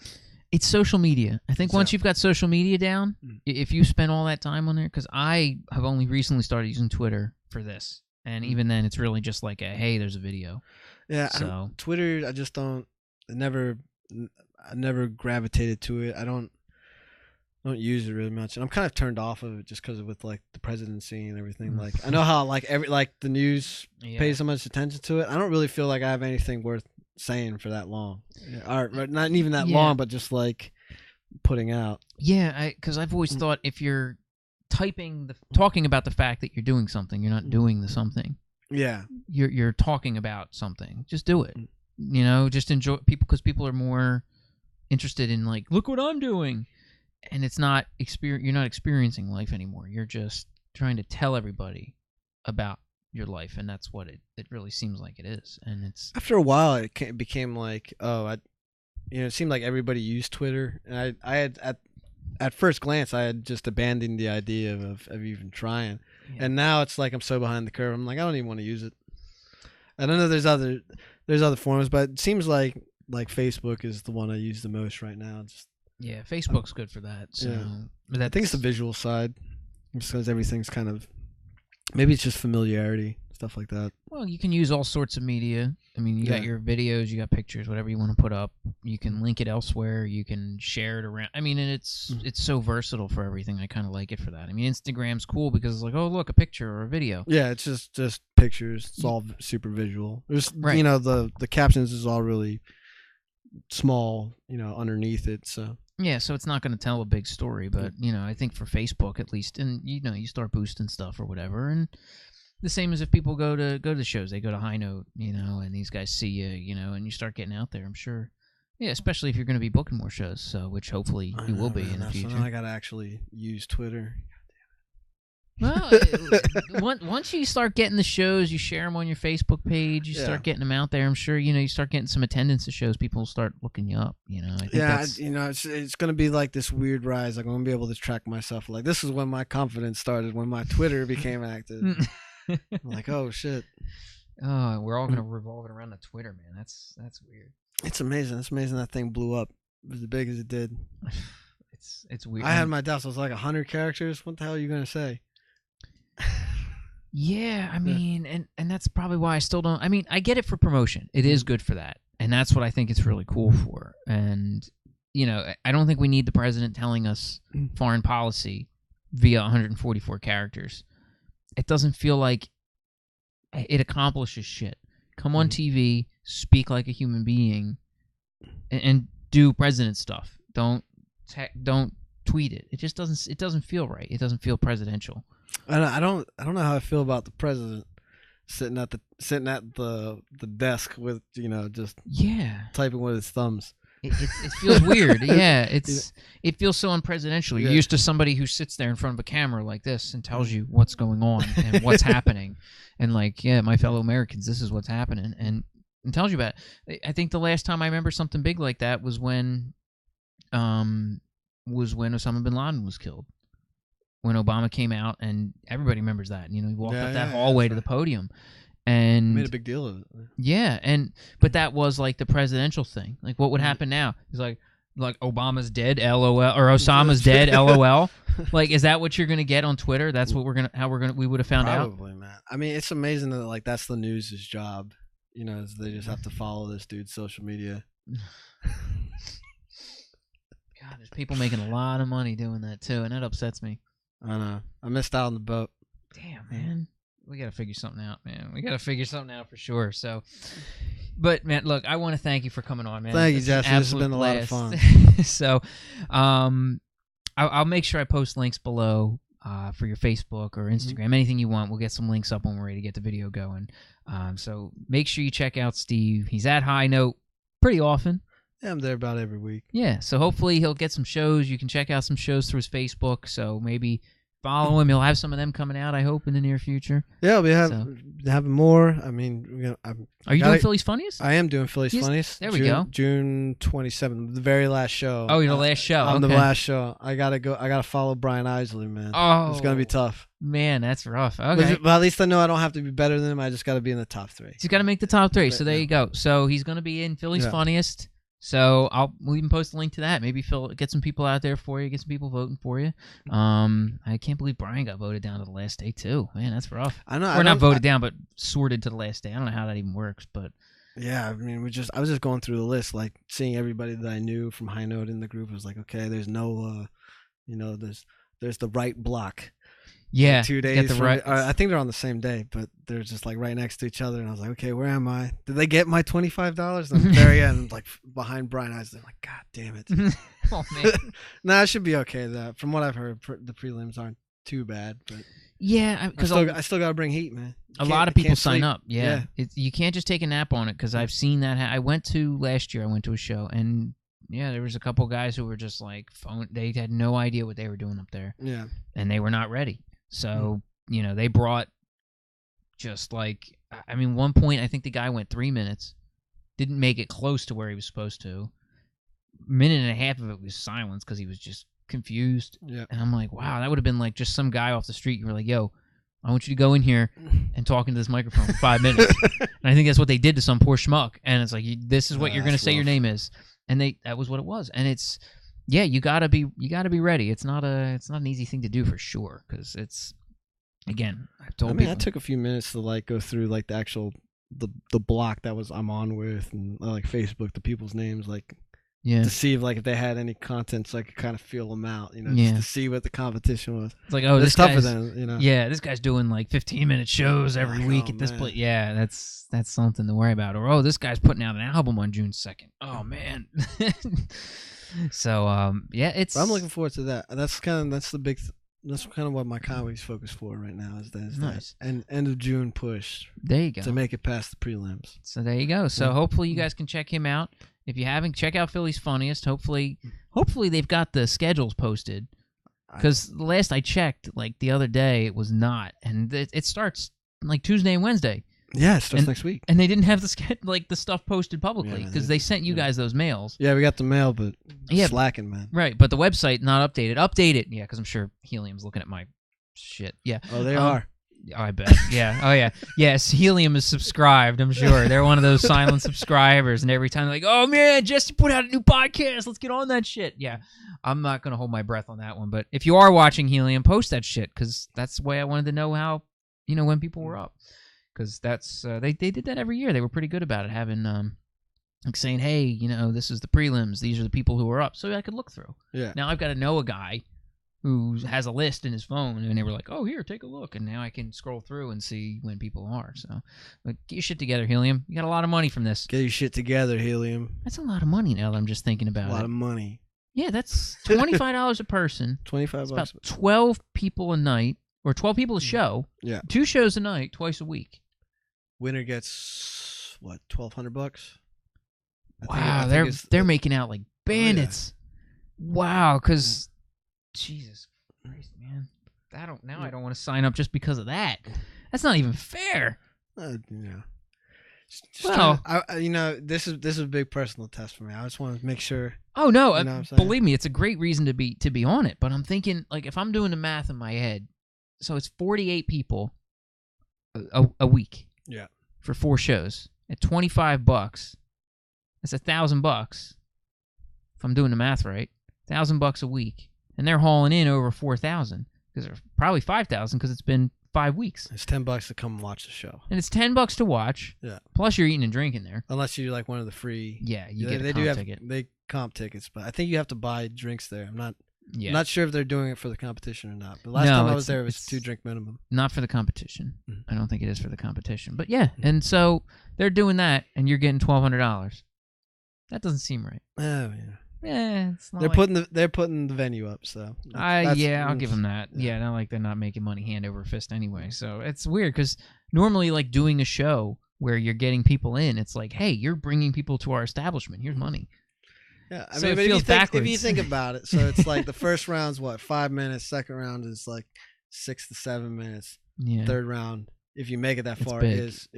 It's social media. I think once you've got social media down, if you spend all that time on there, because I have only recently started using Twitter for this, and even then, it's really just like hey, there's a video. Yeah. So Twitter, I just don't. I never gravitated to it. I don't use it really much, and I'm kind of turned off of it just because with like the presidency and everything. Like I know how like the news pays so much attention to it. I don't really feel like I have anything worth saying for that long, or not even that long, but just like putting out. Yeah, because I've always thought if you're talking about the fact that you're doing something, you're not doing the something. Yeah, you're talking about something. Just do it. Just enjoy people, because people are more interested in like, look what I'm doing, and it's not you're not experiencing life anymore. You're just trying to tell everybody about your life, and that's what it really seems like it is. And it's after a while it became like, it seemed like everybody used Twitter, and I had at first glance I had just abandoned the idea of even trying. Yeah. And now it's like I'm so behind the curve. I'm like, I don't even want to use it. I don't know. There's other forums, but it seems like Facebook is the one I use the most right now. Yeah, Facebook's good for that. So I think it's the visual side, just because everything's kind of, maybe it's just familiarity, stuff like that. Well, you can use all sorts of media. I mean, you got your videos, you got pictures, whatever you want to put up. You can link it elsewhere. You can share it around. I mean, and it's so versatile for everything. I kind of like it for that. I mean, Instagram's cool because it's like, oh, look, a picture or a video. Yeah, it's just pictures. It's all super visual. There's the captions is all really small, underneath it. So yeah, so it's not going to tell a big story, but I think for Facebook at least, and you start boosting stuff or whatever, and the same as if people go to shows, they go to High Note, and these guys see you, and you start getting out there. I'm sure, yeah, especially if you're going to be booking more shows, so which hopefully you will be in the future. I gotta actually use Twitter. Well, once you start getting the shows, you share them on your Facebook page. You start getting them out there. I'm sure you start getting some attendance at shows. People will start looking you up. I think it's gonna be like this weird rise. Like I'm gonna be able to track myself. Like this is when my confidence started, when my Twitter became active. I'm like, oh shit. Oh, we're all gonna revolve it around the Twitter, man. That's weird. It's amazing. It's amazing that thing blew up as big as it did. It's weird. I had my doubts. I was like 100 characters. What the hell are you gonna say? Yeah, I mean, and that's probably why I still don't. I mean, I get it for promotion. It is good for that, and that's what I think it's really cool for. And I don't think we need the president telling us foreign policy via 144 characters. It doesn't feel like it accomplishes shit. Come on TV, speak like a human being, and do president stuff. Don't tweet it. It just doesn't. It doesn't feel right. It doesn't feel presidential. I don't know how I feel about the president sitting at the desk with just typing with his thumbs. It feels weird. Yeah, it feels so unpresidential. You're used to somebody who sits there in front of a camera like this and tells you what's going on and what's happening, and like, my fellow Americans, this is what's happening, and tells you about it. I think the last time I remember something big like that was when Osama bin Laden was killed. When Obama came out, and everybody remembers that. He walked up that hallway to the podium, and made a big deal of it. Yeah, but that was like the presidential thing. Like, what would happen now? It's like Obama's dead, LOL, or Osama's dead, LOL. Like, is that what you're gonna get on Twitter? That's what we would have found out. Probably, man. I mean, it's amazing that that's the news' job. Is they just have to follow this dude's social media. God, there's people making a lot of money doing that too, and that upsets me. I know. I missed out on the boat. Damn, man. We got to figure something out, man. We got to figure something out for sure. So, but, man, look, I want to thank you for coming on, man. Thank you, Jesse. This has been a lot of fun. So, I'll make sure I post links below for your Facebook or Instagram. Anything you want. We'll get some links up when we're ready to get the video going. So, make sure you check out Steve. He's at High Note pretty often. Yeah, I'm there about every week. Yeah, so hopefully he'll get some shows. You can check out some shows through his Facebook. So maybe follow him. He'll have some of them coming out, I hope, in the near future. Yeah, we'll be having more. I mean, are you doing Philly's Funniest? I am doing Philly's Funniest. There we go. June 27th, the very last show. Oh, you're the last show. I'm the last show. I gotta follow Brian Isley, man. Oh, it's gonna be tough. Man, that's rough. Okay. But at least I know I don't have to be better than him. I just gotta be in the top 3. He's gotta make the top 3. So there you go. So he's gonna be in Philly's Funniest. So we'll even post a link to that. Maybe Phil get some people out there for you, get some people voting for you. I can't believe Brian got voted down to the last day too. Man, that's rough. I know. Or not voted down, but sorted to the last day. I don't know how that even works, but yeah, I mean, I was just going through the list, like seeing everybody that I knew from High Note in the group. I was like, okay, there's no, there's the right block. Yeah, like 2 days. I think they're on the same day, but they're just like right next to each other. And I was like, okay, where am I? Did they get my $25? And at the very end, like behind Brian Isley, I'm like, God damn it. Oh man. Nah, it should be okay. From what I've heard, the prelims aren't too bad. But yeah, because I still gotta bring heat, man. A lot of people sign up. Yeah, you can't just take a nap on it because I've seen that. I went to a show and. Yeah, there was a couple guys who were just like they had no idea what they were doing up there. Yeah. And they were not ready. So, they brought just like, I mean, one point, I think the guy went 3 minutes, didn't make it close to where he was supposed to. Minute and a half of it was silence because he was just confused. Yeah. And I'm like, wow, that would have been like just some guy off the street. You were like, yo, I want you to go in here and talk into this microphone for 5 minutes. And I think that's what they did to some poor schmuck. And it's like, this is what you're going to say your name is. And that was what it was. And it's, yeah, you gotta be ready. It's not an easy thing to do for sure. Cause it's, again, I've told people. I took a few minutes to like go through like the actual, the block that I'm on with, and like Facebook, the people's names, like, to see if they had any content, so I could kind of feel them out, just to see what the competition was. It's like, oh, it's tougher than, Yeah, this guy's doing like 15-minute shows every week at this place. Yeah, that's something to worry about. Or, oh, this guy's putting out an album on June 2nd. Oh man. So it's. I'm looking forward to that. That's kind of what my comedy's focused for right now. Is nice. That and end of June push. There you go. To make it past the prelims. So there you go. So hopefully you guys can check him out. If you haven't, check out Philly's Funniest. Hopefully they've got the schedules posted. Because the last I checked, like the other day, it was not, and it starts like Tuesday and Wednesday. Yeah, it starts next week. And they didn't have the stuff posted publicly because they sent you guys those mails. Yeah, we got the mail, but slacking, man. Right, but the website not updated. Update it, yeah, because I'm sure Helium's looking at my shit. Yeah. Oh, they are. I bet. Yeah. Oh, yeah. Yes, Helium is subscribed, I'm sure. They're one of those silent subscribers, and every time they're like, oh, man, Jesse put out a new podcast. Let's get on that shit. Yeah. I'm not going to hold my breath on that one, but if you are watching Helium, post that shit, because that's the way I wanted to know how, when people were up. Because that's, they did that every year. They were pretty good about it, having, like saying, hey, this is the prelims. These are the people who are up. So I could look through. Yeah. Now I've got to know a guy who has a list in his phone, and they were like, oh, here, take a look. And now I can scroll through and see when people are. So get your shit together, Helium. You got a lot of money from this. Get your shit together, Helium. That's a lot of money now that I'm just thinking about it. A lot of money. Yeah, that's $25 a person. $25. About 12 people a night, or 12 people a show. Yeah. 2 shows a night, twice a week. Winner gets, what, $1,200? Wow, they're making out like bandits. Oh, yeah. Wow, because... Jesus Christ, man! I don't want to sign up just because of that. That's not even fair. This is a big personal test for me. I just want to make sure. Oh no, believe me, it's a great reason to be on it. But I'm thinking, like, if I'm doing the math in my head, so it's 48 people a week. Yeah. For 4 shows at $25. That's $1,000. If I'm doing the math right, $1,000 a week. And they're hauling in over 4,000 because they're probably 5,000 because it's been 5 weeks. It's $10 to come watch the show, and it's $10 to watch. Yeah. Plus you're eating and drinking there. Unless you like one of the free. Yeah, you get a comp ticket. They comp tickets, but I think you have to buy drinks there. I'm not sure if they're doing it for the competition or not. But last time I was there, it was 2 drink minimum. Not for the competition. I don't think it is for the competition. But yeah, and so they're doing that, and you're getting $1,200. That doesn't seem right. Oh yeah. Yeah, it's not they're putting the venue up, so I'll give them that. Yeah, not like they're not making money hand over fist anyway. So it's weird because normally, like doing a show where you're getting people in, it's like, hey, you're bringing people to our establishment. Here's money. Yeah, I mean, it feels backwards. If you think about it, so it's like the first round's 5 minutes, second round is like 6 to 7 minutes. Yeah. Third round, if you make it that far, is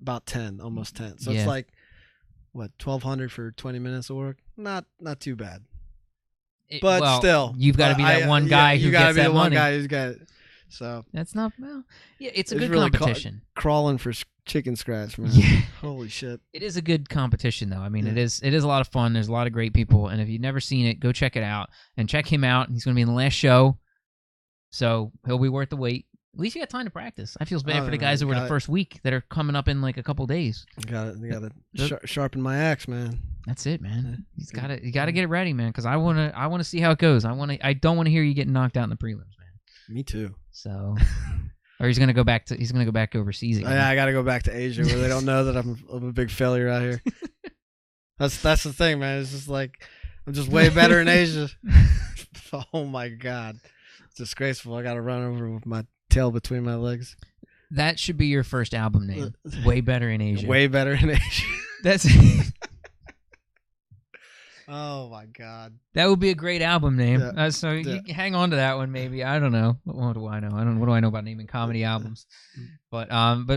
about 10, almost 10. So it's like. What, $1,200 for 20 minutes of work? Not too bad. But still, you've got to be that one guy who gets that money. You got to be the one guy who's got it. So that's not well. Yeah, it's a good really competition. Crawling for chicken scratch, man. Yeah. Holy shit. It is a good competition, though. I mean, it is a lot of fun. There's a lot of great people, and if you've never seen it, go check it out and check him out. He's going to be in the last show, so he'll be worth the wait. At least you got time to practice. I feel bad for the guys who were the first week that are coming up in like a couple days. You got to sharpen my axe, man. That's it, man. You got to get it ready, man. Because I want to see how it goes. I don't want to hear you getting knocked out in the prelims, man. Me too. So, or he's gonna go back overseas again. Yeah, I got to go back to Asia where they don't know that I'm a big failure out here. That's the thing, man. It's just like I'm just way better in Asia. Oh my god, it's disgraceful. I got to run over with my tail between my legs. That should be your first album name. Way Better in Asia. Way Better in Asia. That's oh my god. That would be a great album name. So you hang on to that one maybe. I don't know. What do I know? What do I know about naming comedy albums? But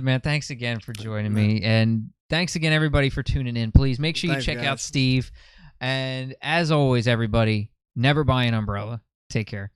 man, thanks again for joining me, and thanks again everybody for tuning in. Please make sure you check out Steve, and as always everybody, never buy an umbrella. Take care.